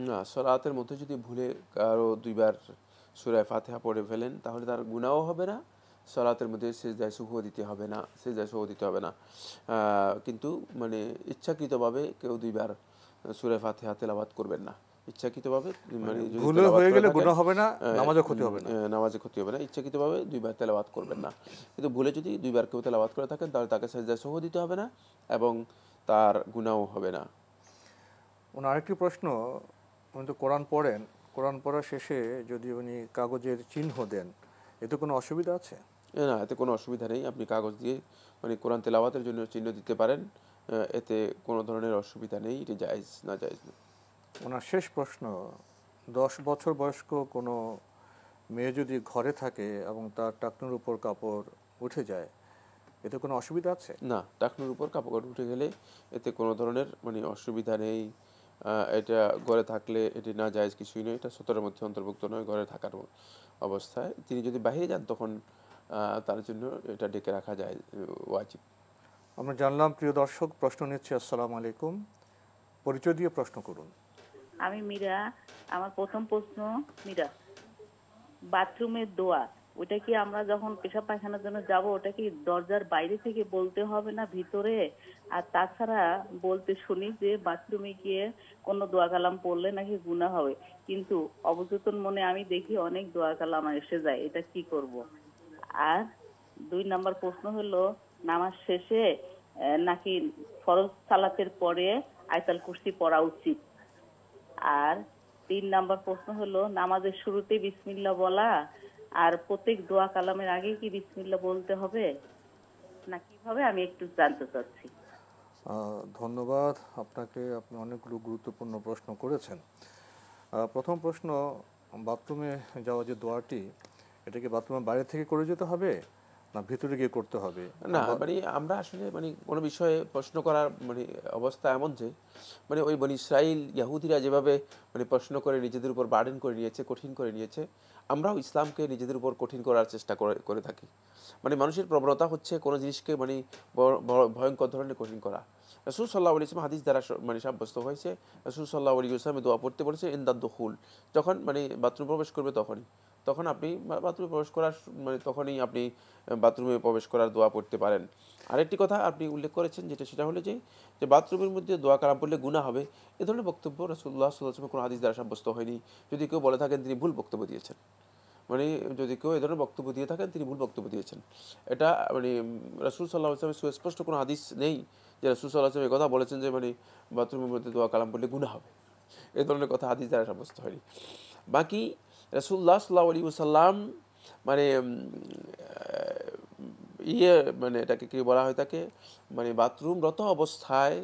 না, সালাতের মধ্যে যদি ভুলে কারো 2 বার সূরা ফাতিহা পড়ে ফেলেন তাহলে তার গুনাহও হবে না, সালাতের মধ্যে সিজদায় সুহু দিতে হবে না। কিন্তু মানে ইচ্ছাকৃতভাবে কেউ 2 বার সূরা ফাতিহা তেলাওয়াত করবেন না। ইচ্ছাকৃতভাবে মানে ভুলে হয়ে গেলে গুনাহ হবে না, নামাজে ক্ষতি হবে না। নামাজে ক্ষতি হবে না, ইচ্ছাকৃতভাবে 2 বার তেলাওয়াত করবেন না। কিন্তু ভুলে যদি 2 বার কেউ তেলাওয়াত করে থাকেন তাহলে তাকে সিজদায় সুহু দিতে হবে না এবং তার গুনাহও হবে না। ওনার আরেকটি প্রশ্ন, উনি তো কোরআন পড়েন, কোরআন পড়ার শেষে যদি উনি কাগজের চিহ্ন দেন, এতে কোনো অসুবিধা আছে? না, এতে কোনো অসুবিধা নেই। আপনি কাগজ দিয়ে মানে কোরআন তেলাওয়াতের জন্য চিহ্ন দিতে পারেন, এতে কোনো ধরনের অসুবিধা নেই, এটি জায়েজ না। ওনার শেষ প্রশ্ন, 10 বছর বয়স্ক কোনো মেয়ে যদি ঘরে থাকে এবং তার টাকনুর উপর কাপড় উঠে যায়, এতে কোনো অসুবিধা আছে? না, টাকনুর উপর কাপড় উঠে গেলে এতে কোনো ধরনের মানে অসুবিধা নেই। এটা ঘরে থাকলে এটি না জায়েজ কিছুই নয়, এটা সতরের মধ্যে অন্তর্ভুক্ত নয়। ঘরে থাকার অবস্থায় তিনি যদি বাইরে যান তখন তার জন্য এটা ডেকে রাখা যায়, ওয়াজিব। আমরা জানলাম। প্রিয় দর্শক, প্রশ্ন নিচ্ছি। আসসালামু আলাইকুম। পরিচয় দিয়ে প্রশ্ন করুন। আমি মীরা। আমার প্রথম প্রশ্ন, মীরা, বাথরুমের দোয়া, ওটা কি আমরা যখন পেশাব পায়খানার জন্য যাব ওটা কি দরজার বাইরে থেকে বলতে হবে না ভিতরে? আর তাছাড়া বলতে শুনি যে বাথরুমে গিয়ে কোনো দোয়া কালাম পড়লে নাকি গুনাহ হবে, কিন্তু অবচেতন মনে আমি দেখি অনেক দোয়া কালাম এসে যায়, এটা কি করব? আর 2 নম্বর প্রশ্ন হলো, নামাজ শেষে নাকি ফরজ সালাতের পরে আয়াতুল কুরসি পড়া উচিত? আর 3 নম্বর প্রশ্ন হলো, নামাজের শুরুতে বিসমিল্লাহ বলা আর প্রত্যেক দোয়া কালামের আগে কি বিসমিল্লাহ বলতে হবে না কিভাবে, আমি একটু জানতে চাচ্ছি। ধন্যবাদ আপনাকে। আপনি অনেকগুলো গুরুত্বপূর্ণ প্রশ্ন করেছেন। প্রথম প্রশ্ন, বাথরুমে যাওয়া যে দোয়াটি, এটা কি বাথরুমের বাইরে থেকে করে যেতে হবে না ভিতরে গিয়ে করতে হবে? না, মানে আমরা আসলে মানে কোনো বিষয়ে প্রশ্ন করার মানে অবস্থা এমন যে মানে ওই বনি ইসরাইল ইয়াহুদিরা যেভাবে মানে প্রশ্ন করে নিজেদের উপর বার্ডেন করে নিয়েছে, কঠিন করে নিয়েছে, আমরাও ইসলামকে নিজেদের উপর কঠিন করার চেষ্টা করে থাকি। মানে মানুষের প্রবণতা হচ্ছে কোনো জিনিসকে মানে ভয়ঙ্কর ধরনের কঠিন করা। রাসূল সাল্লাল্লাহু আলাইহি ওয়াসাল্লাম হাদিস দ্বারা মানে সাব্যস্ত হয়েছে, রাসূল সাল্লাল্লাহু আলাইহি ওয়াসাল্লাম দোয়া পড়তে বলেছে ইনদাদ দুখুল, যখন মানে বাথরুম প্রবেশ করবে তখন আপনি বাথরুমে প্রবেশ করার মানে তখনই আপনি বাথরুমে প্রবেশ করার দোয়া পড়তে পারেন। আরেকটি কথা আপনি উল্লেখ করেছেন সেটা হলো যে বাথরুমের মধ্যে দোয়া কালাম পড়লে গুনাহ হবে, এ ধরনের বক্তব্য রাসূলুল্লাহ সাল্লাল্লাহু আলাইহি ওয়াসাল্লাম কোনো হাদিস দ্বারা সাব্যস্ত হয়নি। যদি কেউ বলে থাকেন তিনি ভুল বক্তব্য দিয়েছেন, মানে যদি কেউ এ ধরনের বক্তব্য দিয়ে থাকেন তিনি ভুল বক্তব্য দিয়েছেন। এটা মানে রাসূল সাল্লাল্লাহু আলাইহি ওয়াসাল্লামের সুস্পষ্ট কোনো হাদিস নেই যে রাসূল সাল্লাল্লাহু আলাইহি ওয়াসাল্লাম এই কথা বলেছেন যে মানে বাথরুমের মধ্যে দোয়া কালাম পড়লে গুনাহ হবে, এ ধরনের কথা হাদিস দ্বারা সাব্যস্ত হয়নি। বাকি রাসূলুল্লাহ সাল্লাল্লাহু আলাইহি ওয়াসাল্লাম মানে মানে এটাকে কি বলা হয় তাকে, মানে বাথরুমরত অবস্থায়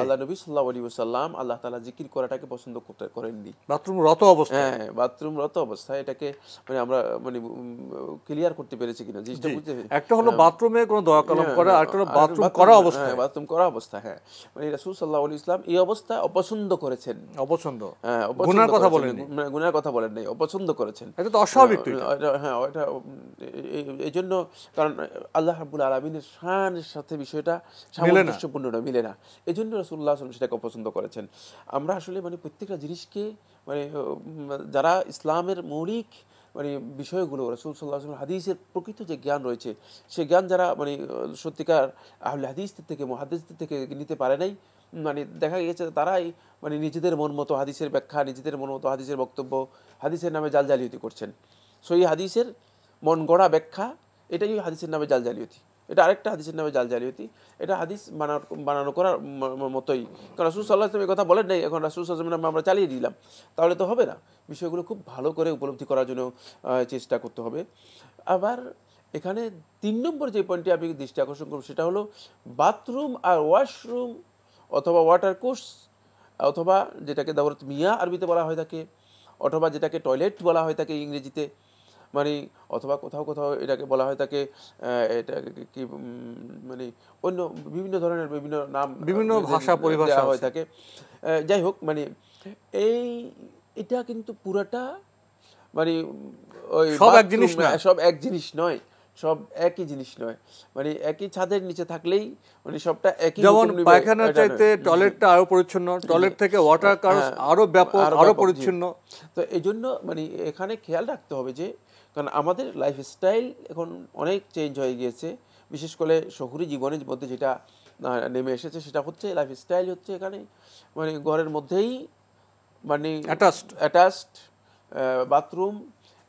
আল্লাহ নবী সাল্লাল্লাহু আলাইহি ওয়াসাল্লাম আল্লাহ তাআলা জিকির করাটাকে পছন্দ করেননি। বাথরুমরত অবস্থায়, হ্যাঁ বাথরুমরত অবস্থায়, এটাকে মানে আমরা মানে ক্লিয়ার করতে পেরেছি কিনা জিনিসটা বুঝতে। একটা হলো বাথরুমে কোনো দোয়া কালাম করা, আর একটা হলো বাথরুম করা অবস্থায়। বাথরুম করা অবস্থা, হ্যাঁ মানে রাসূল সাল্লাল্লাহু আলাইহি ওয়াসাল্লাম এই অবস্থা অপছন্দ করেছেন। অপছন্দ, হ্যাঁ গুনার কথা বলেন, গুনার কথা বলেন নাই, অপছন্দ করেছেন। এটা তো অস্বাভাবিক। হ্যাঁ এটা এই জন্য, কারণ আল্লাহ রাব্বুল আলামিনের শানের সাথে বিষয়টা সামঞ্জস্যপূর্ণ না, মিলে না, এই জন্য রাসূলুল্লাহ সাল্লাল্লাহু আলাইহি ওয়াসাল্লাম সেটাকে অপছন্দ করেছেন। আমরা আসলে মানে প্রত্যেকটা জিনিসকে মানে যারা ইসলামের মৌলিক মানে বিষয়গুলো রাসূল সাল্লাল্লাহু আলাইহি ওয়াসাল্লাম হাদিসের প্রকৃত যে জ্ঞান রয়েছে সেই জ্ঞান যারা মানে সত্যিকার আহলে হাদিসদের থেকে মুহাদ্দিসদের থেকে নিতে পারে নাই, মানে দেখা গেছে তারাই মানে নিজেদের মন মতো হাদিসের ব্যাখ্যা, নিজেদের মন মতো হাদিসের বক্তব্য, হাদিসের নামে জালজালিয়াতি করছেন। সহিহ হাদিসের মন গড়া ব্যাখ্যা, এটাই হাদিসের নামে জালজালিয়াতি, এটা আরেকটা হাদিসের নামে জালজালিয়াতি, এটা হাদিস বানানো করার মতোই। কারণ রাসূল সাল্লাল্লাহু আলাইহি ওয়াসাল্লাম এই কথা বলেন নাই, এখন রাসূল সাল্লাল্লাহু আলাইহি ওয়াসাল্লামের নামে আমরা চালিয়ে দিলাম, তাহলে তো হবে না। বিষয়গুলো খুব ভালো করে উপলব্ধি করার জন্য চেষ্টা করতে হবে। আবার এখানে 3 নম্বর যে পয়েন্টটি আমি দৃষ্টি আকর্ষণ করব সেটা হলো বাথরুম আর ওয়াশরুম অথবা ওয়াটার কোর্স অথবা যেটাকে দাওরাত মিয়া আরবিতে বলা হয় থাকে, অথবা যেটাকে টয়লেট বলা হয় থাকে ইংরেজিতে, মানে অথবা কোথাও কোথাও এটাকে বলা হয় থাকে এটা কি মানে অন্য বিভিন্ন ধরনের বিভিন্ন নাম, বিভিন্ন ভাষা পরিভাষা হয় থাকে। যাই হোক, মানে এটা কিন্তু পুরাটা মানে ওই সব এক জিনিস না, সব এক জিনিস নয়, সব একই জিনিস নয়, মানে একই ছাদের নিচে থাকলেই মানে সবটা একই। যেমন পায়খানার চাইতে টয়লেটটা আরো পরিচ্ছন্ন, টয়লেট থেকে ওয়াটার কার্স আরো ব্যাপক, আরো পরিচ্ছন্ন। তো এই জন্য মানে এখানে খেয়াল রাখতে হবে যে, কারণ আমাদের লাইফস্টাইল এখন অনেক চেঞ্জ হয়ে গিয়েছে, বিশেষ করে শহুরে জীবনের মধ্যে যেটা নেমে এসেছে সেটা হচ্ছে লাইফস্টাইল হচ্ছে এখানে মানে ঘরের মধ্যেই মানে অ্যাটাচড বাথরুম,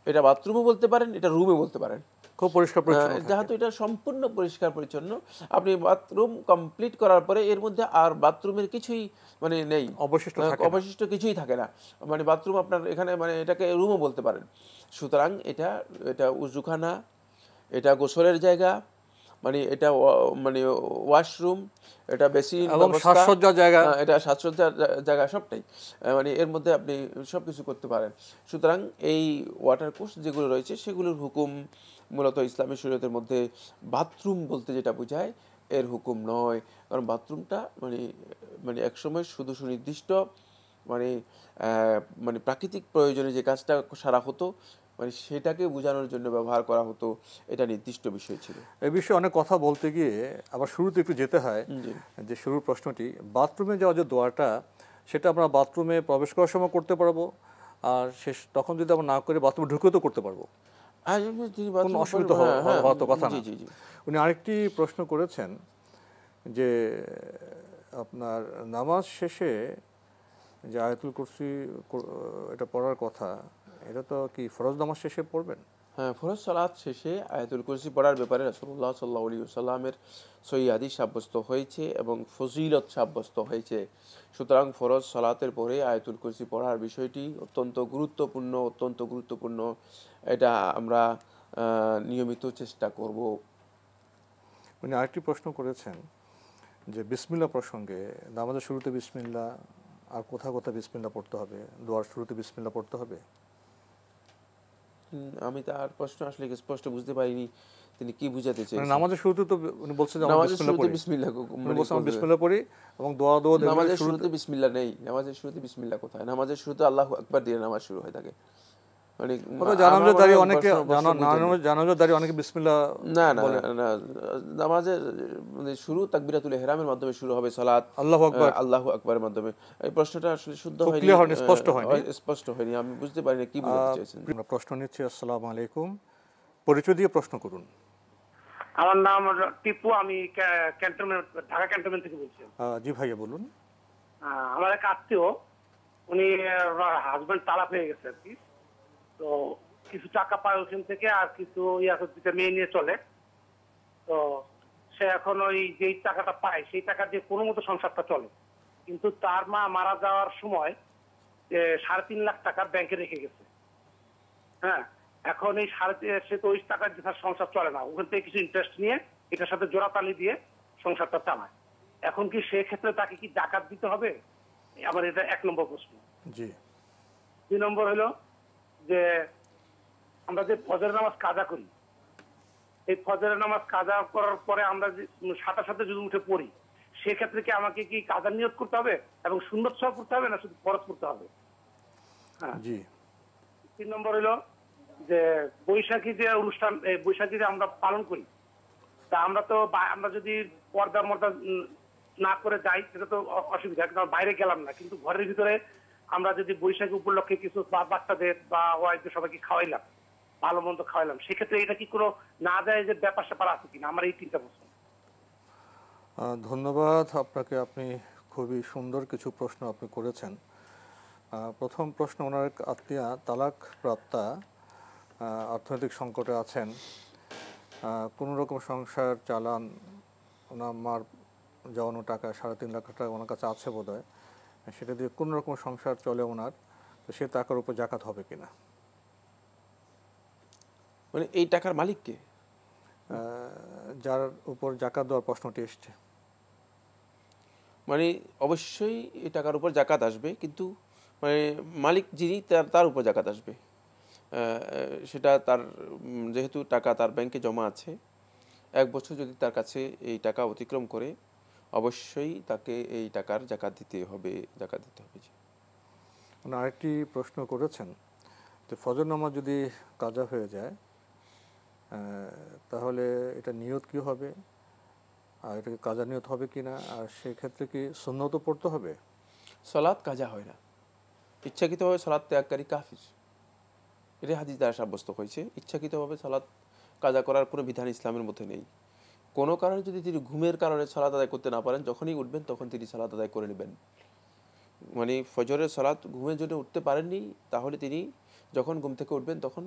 এটা বাথরুমও বলতে পারেন, এটা রুমও বলতে পারেন, খুব পরিষ্কার পরিচ্ছন্ন। যেহেতু এটা সম্পূর্ণ পরিষ্কার পরিচ্ছন্ন, আপনি বাথরুম কমপ্লিট করার পরে এর মধ্যে আর বাথরুমের কিছুই মানে নেই, অবশিষ্ট কিছুই থাকে না, মানে বাথরুম আপনার এখানে মানে এটাকে রুমও বলতে পারেন। সুতরাং এটা উজুখানা, এটা গোসলের জায়গা, মানে এটা মানে ওয়াশরুম, এটা বেসিন, সাজসজ্জার জায়গা, এটা সাজসজ্জার জায়গা, সবটাই মানে এর মধ্যে আপনি সবকিছু করতে পারেন। সুতরাং এই ওয়াটার কোর্স যেগুলো রয়েছে সেগুলোর হুকুম মূলত ইসলামী শরীয়তের মধ্যে বাথরুম বলতে যেটা বোঝায় এর হুকুম নয়, কারণ বাথরুমটা মানে মানে একসময় শুধু সুনির্দিষ্ট মানে মানে প্রাকৃতিক প্রয়োজনে যে কাজটা সারা হতো মানে সেটাকে বোঝানোর জন্য ব্যবহার করা হতো, এটা নির্দিষ্ট বিষয় ছিল। এই বিষয়ে অনেক কথা বলতে গিয়ে আবার শুরুতে একটু যেতে হয়, যে শুরুর প্রশ্নটি বাথরুমে যাওয়া যে দোয়াটা সেটা আমরা বাথরুমে প্রবেশ করার সময় করতে পারবো, আর শেষ তখন যদি আমরা না করে বাথরুমে ঢুকেও তো করতে পারবো, কোনো অসুবিধা হওয়ার তো কথা না। উনি আরেকটি প্রশ্ন করেছেন যে আপনার নামাজ শেষে যে আয়াতুল কুরসি এটা পড়ার কথা, এটা তো কি ফরজ নামাজ শেষে পড়বেন? হ্যাঁ, ফরজ সালাত শেষে আয়াতুল কুরসি পড়ার ব্যাপারে রাসূলুল্লাহ সাল্লাল্লাহু আলাইহি ওয়াসাল্লামের সহিহ হাদিস সাব্যস্ত হয়েছে এবং ফজিলত সাব্যস্ত হয়েছে। সুতরাং ফরজ সালাতের পরে আয়াতুল কুরসি পড়ার বিষয়টি অত্যন্ত গুরুত্বপূর্ণ, এটা আমরা নিয়মিত চেষ্টা করব। উনি আরেকটি প্রশ্ন করেছেন যে বিসমিল্লাহ প্রসঙ্গে, নামাজের শুরুতে বিসমিল্লাহ আর কোথাও বিসমিল্লাহ পড়তে হবে, দোয়ার শুরুতে বিসমিল্লাহ পড়তে হবে? আমি তার প্রশ্ন আসলে স্পষ্ট বুঝতে পারিনি তিনি কি বুঝাতে চেয়েছেন। নামাজের শুরুতে তো উনি বলছেন যে নামাজের শুরুতে বিসমিল্লাহ পড়ি এবং দোয়া নামাজের শুরুতে বিসমিল্লাহ নেই। নামাজের শুরুতে বিসমিল্লাহ কোথায়? নামাজের শুরুতে আল্লাহু আকবার দিয়ে নামাজ শুরু হয়ে থাকে। মানে জানাজাদারি অনেকে জানাজাদারি অনেকে বিসমিল্লাহ না না না, নামাজের মানে শুরু তাকবীরাতুল ইহরামের মাধ্যমে শুরু হবে সালাত, আল্লাহু আকবার আল্লাহু আকবারের মাধ্যমে। এই প্রশ্নটা আসলে শুদ্ধ হয়নি, স্পষ্ট হয়নি, আমি বুঝতে পারিনি কি বলতে চাইছেন। আমরা প্রশ্ন নিচ্ছি। আসসালামু আলাইকুম, পরিচয় দিয়ে প্রশ্ন করুন। আমার নাম টিপু, আমি ক্যান্টনমেন্ট, ঢাকা ক্যান্টনমেন্ট থেকে বলছি। জি ভাইয়া বলুন। আমার এক আত্মীয়, উনি হাজবেন্ড তালাক হয়ে গেছে আর কি, তো কিছু টাকা পায় ওখান থেকে, আর কিছু মেয়ে নিয়ে চলে। তো সে এখন ওই যেই টাকাটা পায় সেই টাকা দিয়ে কোনো মতো সংসারটা চলে, কিন্তু তার মা মারা যাওয়ার সময় 3.5 লাখ টাকা ব্যাংকে রেখে গেছে। হ্যাঁ, এখন এই সে তো ওই টাকা দিয়ে তার সংসার চলে না, ওখান থেকে কিছু ইন্টারেস্ট নিয়ে এটার সাথে জোড়াতালি দিয়ে সংসারটা চালায়। এখন কি সেক্ষেত্রে তাকে কি জাকাত দিতে হবে? আমার এটা 1 নম্বর প্রশ্ন। জি। 2 নম্বর হলো যে আমরা যে ফজরের নামাজ কাজা করি, এই ফজরের নামাজ কাজা করার পরে আমরা সাথে সাথে যদি উঠে পড়ি, সেক্ষেত্রে কি আমাকে কি কাজা নিয়ত করতে হবে এবং সুন্নত সহ করতে হবে না শুধু ফরজ করতে হবে? হ্যাঁ। জি। 3 নম্বর হলো যে বৈশাখী যে অনুষ্ঠান, বৈশাখী যে আমরা পালন করি, তা আমরা যদি পর্দা মর্দা না করে যাই সেটা তো অসুবিধা, কিন্তু বাইরে গেলাম না, কিন্তু ঘরের ভিতরে আমরা যদি বৈশাখী উপলক্ষে কিছু বাচ্চাদের বা ওয়াইফদের সবাইকে খাওয়াইলাম, ভালো মন্দ খাওয়াইলাম, সেক্ষেত্রে এটা কি কোনো না যায় যে ব্যাপার স্যাপার আছে কিনা? আমার এই 3টা প্রশ্ন। ধন্যবাদ আপনাকে, আপনি খুবই সুন্দর কিছু প্রশ্ন আপনি করেছেন। প্রথম প্রশ্ন, ওনার এক আত্মীয়া তালাক প্রাপ্তা, অর্থনৈতিক সংকটে আছেন, কোনো রকম সংসার চালান, ওনার মার যাওয়ানো টাকা 3.5 লাখ টাকা ওনার কাছে আছে বোধহয়, সেটা দিয়ে কোনো রকম সংসার চলে ওনার, তো সে টাকার উপর জাকাত হবে কিনা? মানে এই টাকার মালিক কে? যার উপর জাকাত দেওয়ার প্রশ্নটি এসছে। মানে অবশ্যই এই টাকার উপর জাকাত আসবে, কিন্তু মানে মালিক যিনি তার উপর জাকাত আসবে। সেটা তার যেহেতু টাকা তার ব্যাংকে জমা আছে, 1 বছর যদি তার কাছে এই টাকা অতিক্রম করে, অবশ্যই তাকে এই টাকার জাকাত দিতে হবে। আরেকটি প্রশ্ন করেছেন যে ফজর নামাজ যদি কাজা হয়ে যায় তাহলে এটা নিয়ত কি হবে, আর এটাকে কাজা নিয়ত হবে কিনা, আর সেক্ষেত্রে কি সুন্নতও পড়তে হবে? সালাত কাজা হয় না, ইচ্ছাকৃতভাবে সালাত ত্যাগকারী কাফির, এটা হাদিস দ্বারা সাব্যস্ত হয়েছে। ইচ্ছাকৃতভাবে সালাত কাজা করার কোনো বিধান ইসলামের মধ্যে নেই। কোনো কারণে যদি তিনি ঘুমের কারণে সালাত আদায় করতে না পারেন, যখনই উঠবেন তখন তিনি সালাত আদায় করে নেবেন। মানে ফজরের সালাত ঘুমের জন্য উঠতে পারেননি, তাহলে তিনি যখন ঘুম থেকে উঠবেন তখন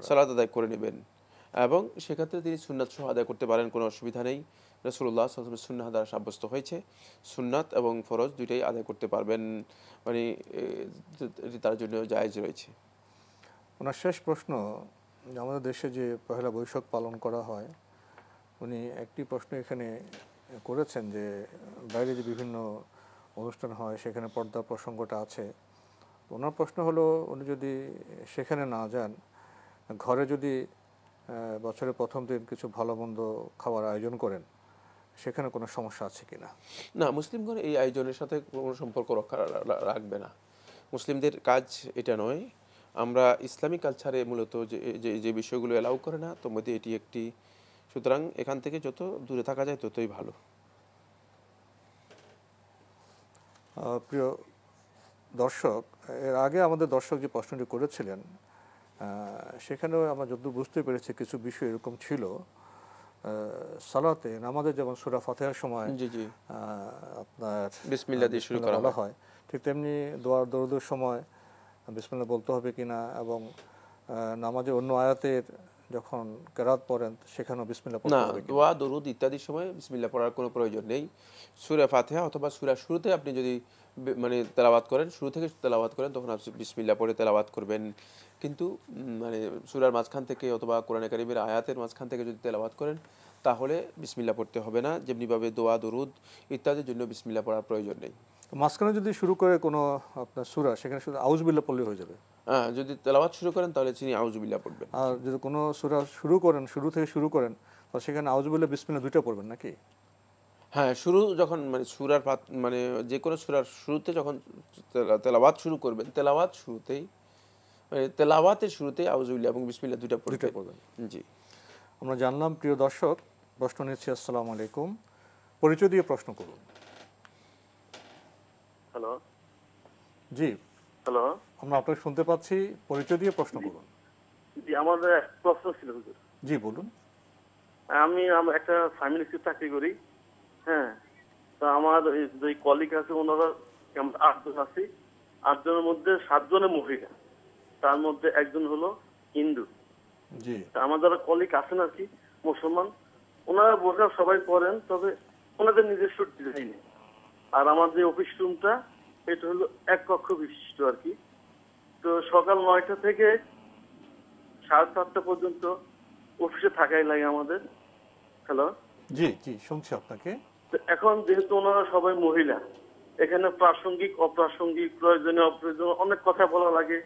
সালাত আদায় করে নেবেন, এবং সেক্ষেত্রে তিনি সুন্নাত সহ আদায় করতে পারেন, কোনো অসুবিধা নেই। রাসূলুল্লাহ সাল্লাল্লাহু আলাইহি ওয়াসাল্লাম সুন্নাহ দ্বারা সাব্যস্ত হয়েছে, সুন্নাত এবং ফরজ দুইটাই আদায় করতে পারবেন, মানে তার জন্য জায়েজ রয়েছে। ওনার শেষ প্রশ্ন, আমাদের দেশে যে পহেলা বৈশাখ পালন করা হয়, উনি একটি প্রশ্ন এখানে করেছেন যে বাইরে যে বিভিন্ন অনুষ্ঠান হয় সেখানে পর্দার প্রসঙ্গটা আছে। ওনার প্রশ্ন হলো, উনি যদি সেখানে না যান, ঘরে যদি বছরের প্রথম দিন কিছু ভালো মন্দ খাওয়ার আয়োজন করেন, সেখানে কোনো সমস্যা আছে কিনা? না, মুসলিমগণ এই আয়োজনের সাথে কোনো সম্পর্ক রাখবে না, মুসলিমদের কাজ এটা নয়। আমরা ইসলামিক কালচারে মূলত যে বিষয়গুলো এলাউ করে না, তোর মধ্যে এটি একটি। সুতরাং এখান থেকে যত দূরে থাকা যায় ততই ভালো। প্রিয় দর্শক, এর আগে আমাদের দর্শক যে প্রশ্নটি করেছিলেন সেখানেও আমরা যতদূর বুঝতে পেরেছি কিছু বিষয় এরকম ছিল। সালাতে নামাজে যেমন সূরা ফাতিহার সময় আপনার বিসমিল্লাহ দিয়ে শুরু করা হয়, ঠিক তেমনি দোয়ার দরুদের সময় বিসমিল্লাহ বলতে হবে কিনা, এবং নামাজে অন্য আয়াতের যখন কেরাত পড়েন সেখানেও বিসমিল্লাহ পড়তে হবে কিনা? দোয়া দরুদ ইত্যাদির সময় বিসমিল্লাহ পড়ার কোনো প্রয়োজন নেই। সূরা ফাতিহা অথবা সূরা শুরুতে আপনি যদি মানে তেলাওয়াত করেন, শুরু থেকে তেলাওয়াত করেন, তখন আপনি বিসমিল্লাহ পড়ে তেলাওয়াত করবেন। কিন্তু মানে সূরার মাঝখান থেকে অথবা কোরআনে কারীমের আয়াতের মাঝখান থেকে যদি তেলাওয়াত করেন, তাহলে বিসমিল্লাহ পড়তে হবে না। যেমনিভাবে দোয়া দরুদ ইত্যাদির জন্য বিসমিল্লাহ পড়ার প্রয়োজন নেই। মাঝখানে যদি শুরু করে কোনো আপনার সূরা, সেখানে শুধু আউযুবিল্লাহ পড়লে হয়ে যাবে? হ্যাঁ, যদি তেলাওয়াত শুরু করেন তাহলে তিনি আউযুবিল্লাহ পড়বেন। আর যদি কোনো সূরা শুরু করেন, শুরু থেকে শুরু করেন, তাহলে সেখানে আউযুবিল্লাহ বিসমিল্লাহ দুইটা পড়বেন নাকি? হ্যাঁ, শুরু যখন মানে সূরার মানে যে কোনো সূরার শুরুতে যখন তেলাওয়াত শুরু করবেন, তেলাওয়াত শুরুতেই তেলাওয়াতের শুরুতে আউযুবিল্লাহ এবং বিসমিল্লাহ দুইটা পড়বেন। জি, আমরা জানলাম। প্রিয় দর্শক, প্রশ্ন নিচ্ছি। আসসালামু আলাইকুম, পরিচয় দিয়ে প্রশ্ন করুন। হ্যালো। জি, হ্যালো, আমরা আপনাকে শুনতে পাচ্ছি, পরিচয় দিয়ে প্রশ্ন করুন। জি, আমাদের এক প্রশ্ন ছিল হুজুর। জি বলুন। আমি একটা ফ্যামিলি চাকরি করি, হ্যাঁ। তো আমার যে কলিগ আছে ওনারা 8 জন আছি। 8 জনের মধ্যে 7 জনে মহিলা, তার মধ্যে একজন হলো হিন্দু। জি, আমার যারা কলিগ আছেন আর কি মুসলমান, ওনারা বোরকা সবাই পরেন, তবে ওনাদের নিজস্ব ডিজাইন। আর আমার যে অফিস রুমটা এটা হলো এক কক্ষ বিশিষ্ট আর কি। তো সকাল 9টা থেকে 7:30 পর্যন্ত অফিসে থাকাই লাগে আমাদের। হ্যালো। জি জি, শুনছি আপনাকে। এখন যেহেতু ওনারা সবাই মহিলা, এখানে প্রাসঙ্গিক অপ্রাসঙ্গিক প্রয়োজনীয় অপ্রয়োজনীয় অনেক কথা বলা লাগে,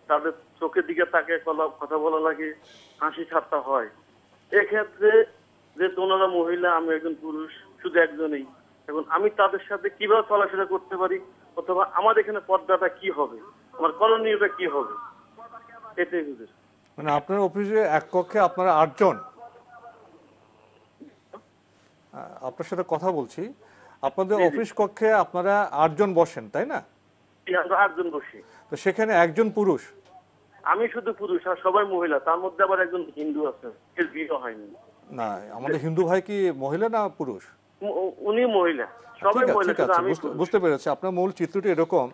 তাদের চোখের দিকে তাকে কথা বলা লাগে, হাসি ঠাট্টা হয়। এক্ষেত্রে যেহেতু ওনারা মহিলা, আমি একজন পুরুষ, শুধু একজনই, এখন আমি তাদের সাথে কিভাবে চলাফেরা করতে পারি, অথবা আমার এখানে পর্দাটা কি হবে, আমার করণীয়টা কি হবে, এটাই বুঝে। মানে আপনার অফিসে এক কক্ষে আপনারা 8 জন, আপনার সাথে কথা বলছি, আপনাদের অফিস কক্ষে আপনারা 8 জন বসেন, তাই না? আমরা 8 জন বসি। তো সেখানে একজন পুরুষ? আমি শুধু পুরুষ, আর সবাই মহিলা। তার মধ্যে আবার একজন হিন্দু আছে, এর বিয়ে হয়নি। না, আমাদের হিন্দু ভাই কি মহিলা না পুরুষ? উনি মহিলা, সবাই মহিলা। ঠিক আছে, বুঝতে পেরেছি। আপনার মূল চিত্রটি এরকম,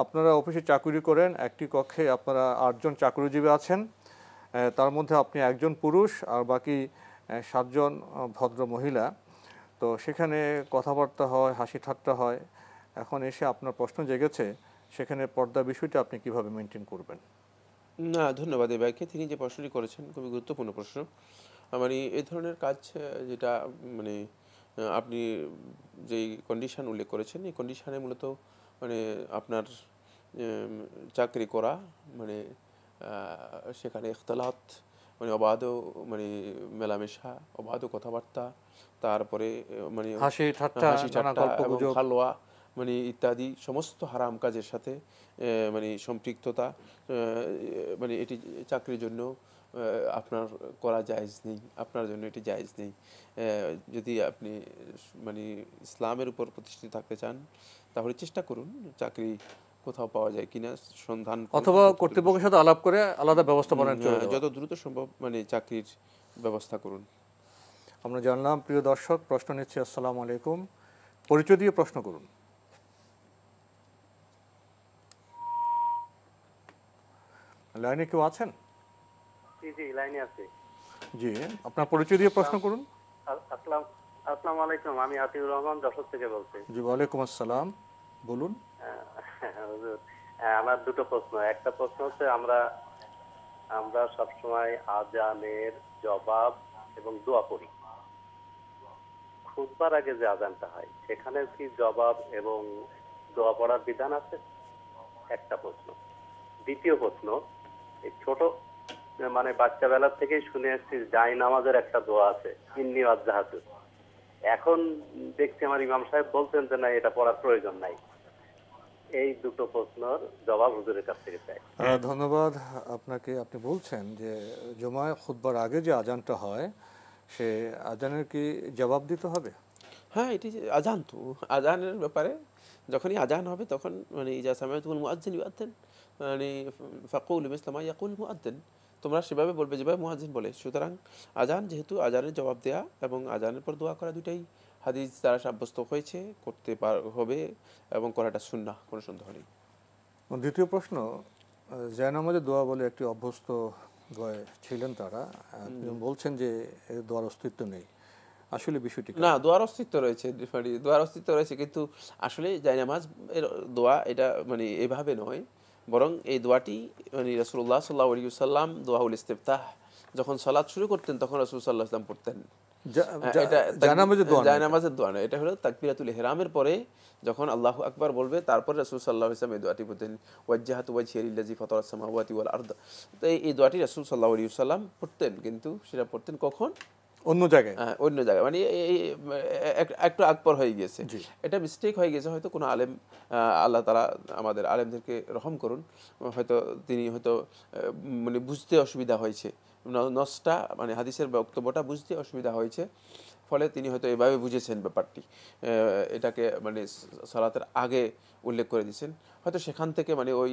আপনারা অফিসে চাকরি করেন, একটি কক্ষে আপনারা 8 জন চাকরিজীবী আছেন, তার মধ্যে আপনি একজন পুরুষ আর বাকি 7 জন ভদ্র মহিলা। তো সেখানে কথাবার্তা হয়, হাসি ঠাট্টা হয়। এখন এসে আপনার প্রশ্ন জেগেছে, সেখানে পর্দা বিষয়টা আপনি কিভাবে মেনটেন করবেন? না, ধন্যবাদ এই ভাইকে, তিনি যে প্রশ্নটি করেছেন খুবই গুরুত্বপূর্ণ প্রশ্ন। মানে এই ধরনের কাজ যেটা মানে আপনি যেই কন্ডিশন উল্লেখ করেছেন, এই কন্ডিশনে মূলত মানে আপনার চাকরি করা, মানে সেখানে ইখতিলাত, মানে অবাধ মানে মেলামেশা, অবাধ কথাবার্তা, তারপরে মানে হাসি ঠাট্টা এবং খালোয়া মানে ইত্যাদি সমস্ত হারাম কাজের সাথে মানে সম্পৃক্ততা, মানে এটি চাকরির জন্য আপনার করা জায়েজ নেই, আপনার জন্য এটি জায়েজ নেই। যদি আপনি মানে ইসলামের উপর প্রতিষ্ঠিত থাকতে চান, তাহলে চেষ্টা করুন চাকরি কোথাও পাওয়া যায় কিনা সন্ধান, অথবা কর্তৃপক্ষের সাথে আলাপ করে আলাদা ব্যবস্থাপনা যত দ্রুত সম্ভব মানে চাকরির ব্যবস্থা করুন। আমরা জানলাম। প্রিয় দর্শক, প্রশ্ন নিচ্ছি। আসসালামু আলাইকুম, পরিচয় দিয়ে প্রশ্ন করুন। লাইনে কেউ আছেন? জি জি, লাইনে আছি। জি, আপনার পরিচয় দিয়ে প্রশ্ন করুন। আসসালামু আলাইকুম, আমি আতিউর রহমান যশোর থেকে বলছি। জি, ওয়ালাইকুম আসসালাম, বলুন। আমার দুটো প্রশ্ন। একটা প্রশ্ন হচ্ছে, আমরা সবসময় আজানের জবাব এবং দোয়া পড়ি। খুতবার আগে যে আজানটা হয়, সেখানে কি জবাব এবং দোয়া পড়ার বিধান আছে? একটা প্রশ্ন। দ্বিতীয় প্রশ্ন, এই ছোট মানে বাচ্চা বেলার থেকেই শুনে আসছি জাই নামাজের একটা দোয়া আছে, ইন্নী ওয়াজ্জাহাতু। এখন দেখছি আমার ইমাম সাহেব বলছেন যে না, এটা পড়ার প্রয়োজন নাই। এই দুটো প্রশ্নের জবাব হুজুরের কাছ থেকে চাই। ধন্যবাদ আপনাকে। আপনি বলছেন যে জুমায় খুতবার আগে যে আজানটা হয়, সে আজানের কি জবাব দিতে হবে? হ্যাঁ, এটি আজান, তো আজানের ব্যাপারে যখনই আজান হবে তখন মানে ইজা সামিআতুল মুআজ্জিন ইউআদ্দিন মানে ফাকুলু মিসলা মা ইয়াকুল মুআদ্দিন, তোমরা সেভাবে বলবে যেভাবে মুআজ্জিন বলে। সুতরাং আজান যেহেতু, আজানের জবাব দেয়া এবং আজানের পর দোয়া করা দুটাই হাদিস দ্বারা সাব্যস্ত হয়েছে, করতে হবে এবং করাটা সুন্নাহ, কোনো সন্দেহ নেই। দ্বিতীয় প্রশ্ন, জায়নামাজের দোয়া বলে একটি অভ্যস্ত দোয়া ছিলেন তারা, বলছেন যে এর দোয়ার অস্তিত্ব নেই। আসলে বিষয়টি না, দোয়ার অস্তিত্ব রয়েছে, দোয়ার অস্তিত্ব রয়েছে, কিন্তু আসলে জায়নামাজ এর দোয়া এটা মানে এভাবে নয়, বরং এই দোয়াটি মানে রাসূলুল্লাহ সাল্লাল্লাহু আলাইহি ওয়াসাল্লাম দোয়াউল ইস্তিফতাহ যখন সালাত শুরু করতেন তখন রাসূল সাল্লাল্লাহু আলাইহি ওয়াসাল্লাম পড়তেন। এটা জায়নামাজের দোয়া নয়, এটা হলো তাকবীরাতুল ইহরামের পরে যখন আল্লাহু আকবার বলবে তারপরে রাসূল সাল্লাল্লাহু আলাইহি ওয়াসাল্লাম এই দোয়াটি পড়তেন, ওয়াজ্জাহাতু ওয়াজহিয়া লিল্লাযী ফাতারাস সামাওয়াতি ওয়াল আরদ। তো এই দোয়াটি রাসূল সাল্লাল্লাহু আলাইহি ওয়াসাল্লাম পড়তেন, কিন্তু সেটা পড়তেন কখন? অন্য জায়গায়, অন্য জায়গায়, মানে একটু আকবর হয়ে গিয়েছে। এটা মিস্টেক হয়ে গেছে, হয়তো কোনো আলেম, আল্লাহ তাআলা আমাদের আলেমদেরকে রহম করুন, হয়তো তিনি হয়তো মানে বুঝতে অসুবিধা হয়েছে, নসটা মানে হাদিসের বক্তব্যটা বুঝতে অসুবিধা হয়েছে, ফলে তিনি হয়তো এভাবে বুঝেছেন ব্যাপারটি, এটাকে মানে সালাতের আগে উল্লেখ করে দিয়েছেন, হয়তো সেখান থেকে মানে ওই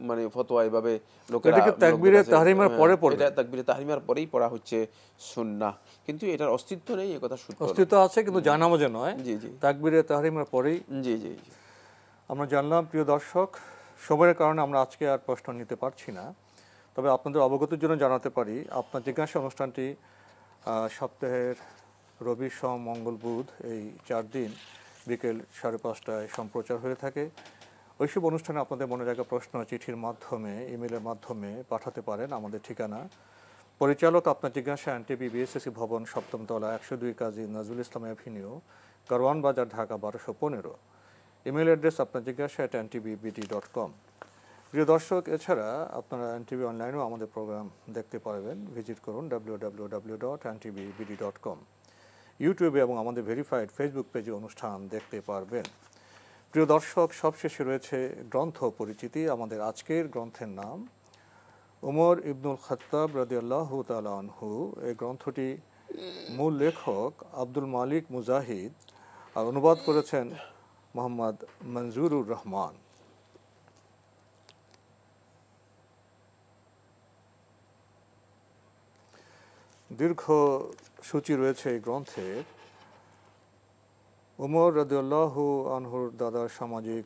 মানে ফতোয়া এভাবে লোকেরা তাকবীরে তাহরিমার পরে পড়ে, এটা তাকবীরে তাহরিমার পরেই পড়া হচ্ছে সুন্নাহ, কিন্তু এটার অস্তিত্ব নেই, এই কথা সত্য, অস্তিত্ব আছে কিন্তু জানামতে নয়। জি জি, তাকবীরে তাহরিমার পরেই। জি জি জি, আমরা জানলাম। প্রিয় দর্শক, সময়ের কারণে আমরা আজকে আর প্রশ্ন নিতে পারছি না, তবে আপনাদের অবগতির জন্য জানাতে পারি আপনার জিজ্ঞাসা অনুষ্ঠানটি সপ্তাহের রবি, সোম, মঙ্গল, বুধ এই 4 দিন বিকেল 5:30টায় সম্প্রচার হয়ে থাকে। ওইসব অনুষ্ঠানে আপনাদের মনে রাখা প্রশ্ন চিঠির মাধ্যমে, ইমেলের মাধ্যমে পাঠাতে পারেন। আমাদের ঠিকানা পরিচালক আপনার জিজ্ঞাসা, এনটিভি, বিএসএসসি ভবন, 7ম তলা, 102 কাজী নজরুল ইসলাম অ্যাভিনিউ, কারওয়ান বাজার, ঢাকা 1215। ইমেল অ্যাড্রেস আপনার জিজ্ঞাসা @ntvbd.com। প্রিয় দর্শক, এছাড়া আপনারা এনটিভি অনলাইনেও আমাদের প্রোগ্রাম দেখতে পারবেন। ভিজিট করুন www.ntvbd.com। ইউটিউবে এবং আমাদের ভেরিফাইড ফেসবুক পেজে অনুষ্ঠান দেখতে পারবেন। প্রিয় দর্শক, সবশেষে রয়েছে গ্রন্থ পরিচিতি। আমাদের আজকের গ্রন্থের নাম উমর ইবনুল খাত্তাব রাদিয়াল্লাহু তাআলা আনহু। এই গ্রন্থটি মূল লেখক আব্দুল মালিক মুজাহিদ, আর অনুবাদ করেছেন মোহাম্মদ মনজুরুর রহমান। দীর্ঘ সূচি রয়েছে এই গ্রন্থের। উমর রাদিয়াল্লাহু আনহুর দাদার সামাজিক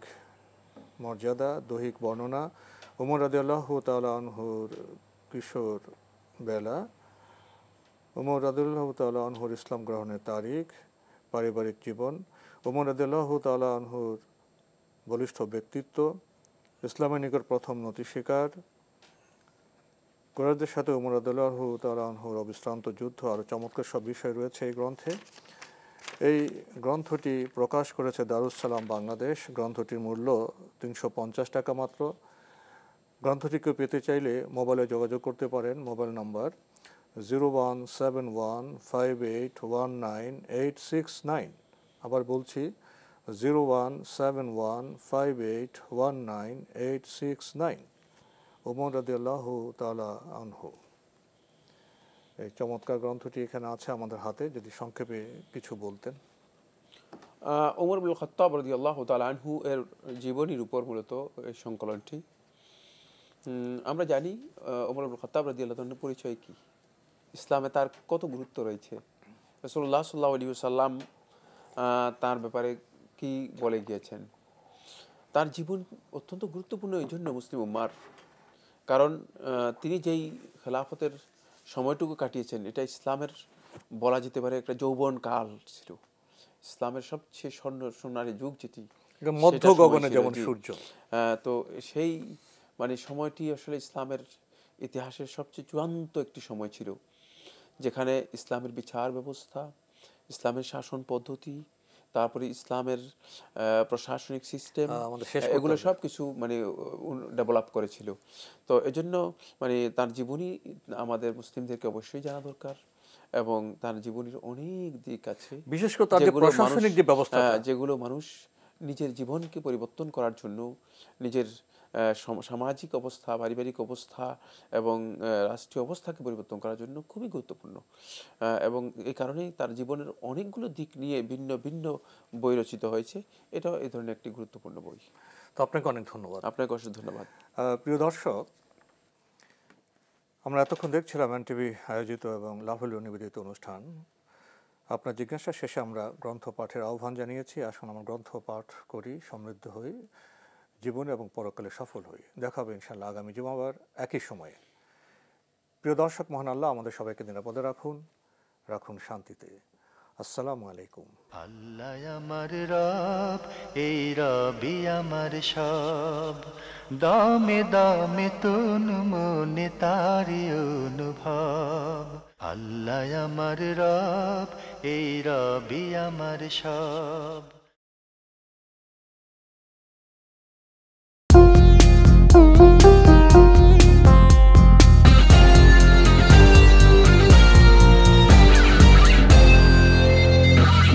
মর্যাদা, দৈহিক বর্ণনা, উমর রাদিয়াল্লাহু তাআলা আনহুর কিশোর বেলা, উমর রাদিয়াল্লাহু তাআলা আনহুর ইসলাম গ্রহণের তারিখ, পারিবারিক জীবন, উমর রাদিয়াল্লাহু তাআলা আনহুর বলিষ্ঠ ব্যক্তিত্ব, ইসলামের নিকট প্রথম নথি স্বীকার, কুরাইশদের সাথে উমর রাদিয়াল্লাহু তাআলা আনহুর অবিশ্রান্ত যুদ্ধ, আরও চমৎকার সব বিষয় রয়েছে এই গ্রন্থে। এই গ্রন্থটি প্রকাশ করেছে দারুস সালাম বাংলাদেশ। গ্রন্থটির মূল্য 350 টাকা মাত্র। গ্রন্থটিকে পেতে চাইলে মোবাইলে যোগাযোগ করতে পারেন। মোবাইল নাম্বার 01715819 আবার বলছি 01715819 উমর রাদিয়াল্লাহু তাআলা আনহু। এই চমৎকার গ্রন্থটি এখানে আছে আমাদের হাতে, যদি সংক্ষেপে কিছু বলতেন। ওমর ইবনুল খাত্তাব রাদিয়াল্লাহু তাআলা আনহু এর জীবনীর উপর মূলত এই সংকলনটি। আমরা জানি ওমর ইবনুল খাত্তাব রাদিয়াল্লাহু তাআলার পরিচয় কি, ইসলামে তার কত গুরুত্ব রয়েছে, রাসূলুল্লাহ সাল্লাল্লাহু আলাইহি ওয়াসাল্লাম তার ব্যাপারে কি বলে গিয়েছেন। তার জীবন অত্যন্ত গুরুত্বপূর্ণ এই জন্য মুসলিম উম্মার, কারণ তিনি যেই খেলাফতের সময়টুকু কাটিয়েছেন, এটা ইসলামের বলা যেতে পারে একটা যৌবন কাল ছিল, ইসলামের সবচেয়ে সোনালী যুগ যেটি, মধ্য গগনে যেমন সূর্য। তো সেই মানে সময়টি আসলে ইসলামের ইতিহাসের সবচেয়ে চূড়ান্ত একটি সময় ছিল, যেখানে ইসলামের বিচার ব্যবস্থা, ইসলামের শাসন পদ্ধতি, তারপরে ইসলামের প্রশাসনিক সিস্টেম, এগুলো সব কিছু মানে ডেভেলপ করেছিল। তো এজন্য মানে তার জীবনী আমাদের মুসলিমদেরকে অবশ্যই জানা দরকার, এবং তার জীবনের অনেক দিক আছে, বিশেষ করে তার প্রশাসনিক যে ব্যবস্থা, যেগুলো মানুষ নিজের জীবনকে পরিবর্তন করার জন্য, নিজের সামাজিক অবস্থা, পারিবারিক অবস্থা এবং রাষ্ট্রীয় অবস্থাকে পরিবর্তন করার জন্য খুবই গুরুত্বপূর্ণ। এবং এই কারণেই তার জীবনের অনেকগুলো দিক নিয়ে ভিন্ন ভিন্ন বই রচিত হয়েছে। এটা এই ধরনের একটি গুরুত্বপূর্ণ বই। তো আপনাকে অনেক ধন্যবাদ। আপনাকে অসংখ্য ধন্যবাদ। প্রিয় দর্শক, আমরা এতক্ষণ দেখছিলাম এনটিভি আয়োজিত এবং লাভলীয় নিবেদিত অনুষ্ঠান আপনার জিজ্ঞাসা। শেষে আমরা গ্রন্থ পাঠের আহ্বান জানিয়েছি। আসুন আমরা গ্রন্থ পাঠ করি, সমৃদ্ধ হই, জীবনে এবং পরকালে সফল হই। দেখা হবে ইনশাআল্লাহ আগামী জুমাবার একই সময়ে। প্রিয় দর্শক, মহান আল্লাহ আমাদের সবাইকে নিরাপদে রাখুন, রাখুন শান্তিতে। আসসালামু আলাইকুম। আল্লাহ আমার রব, এই রবি আমার সব, দামে দামে তুন মনে তারি অনুভব। আল্লাহ আমার রব, এই রবি আমার সব।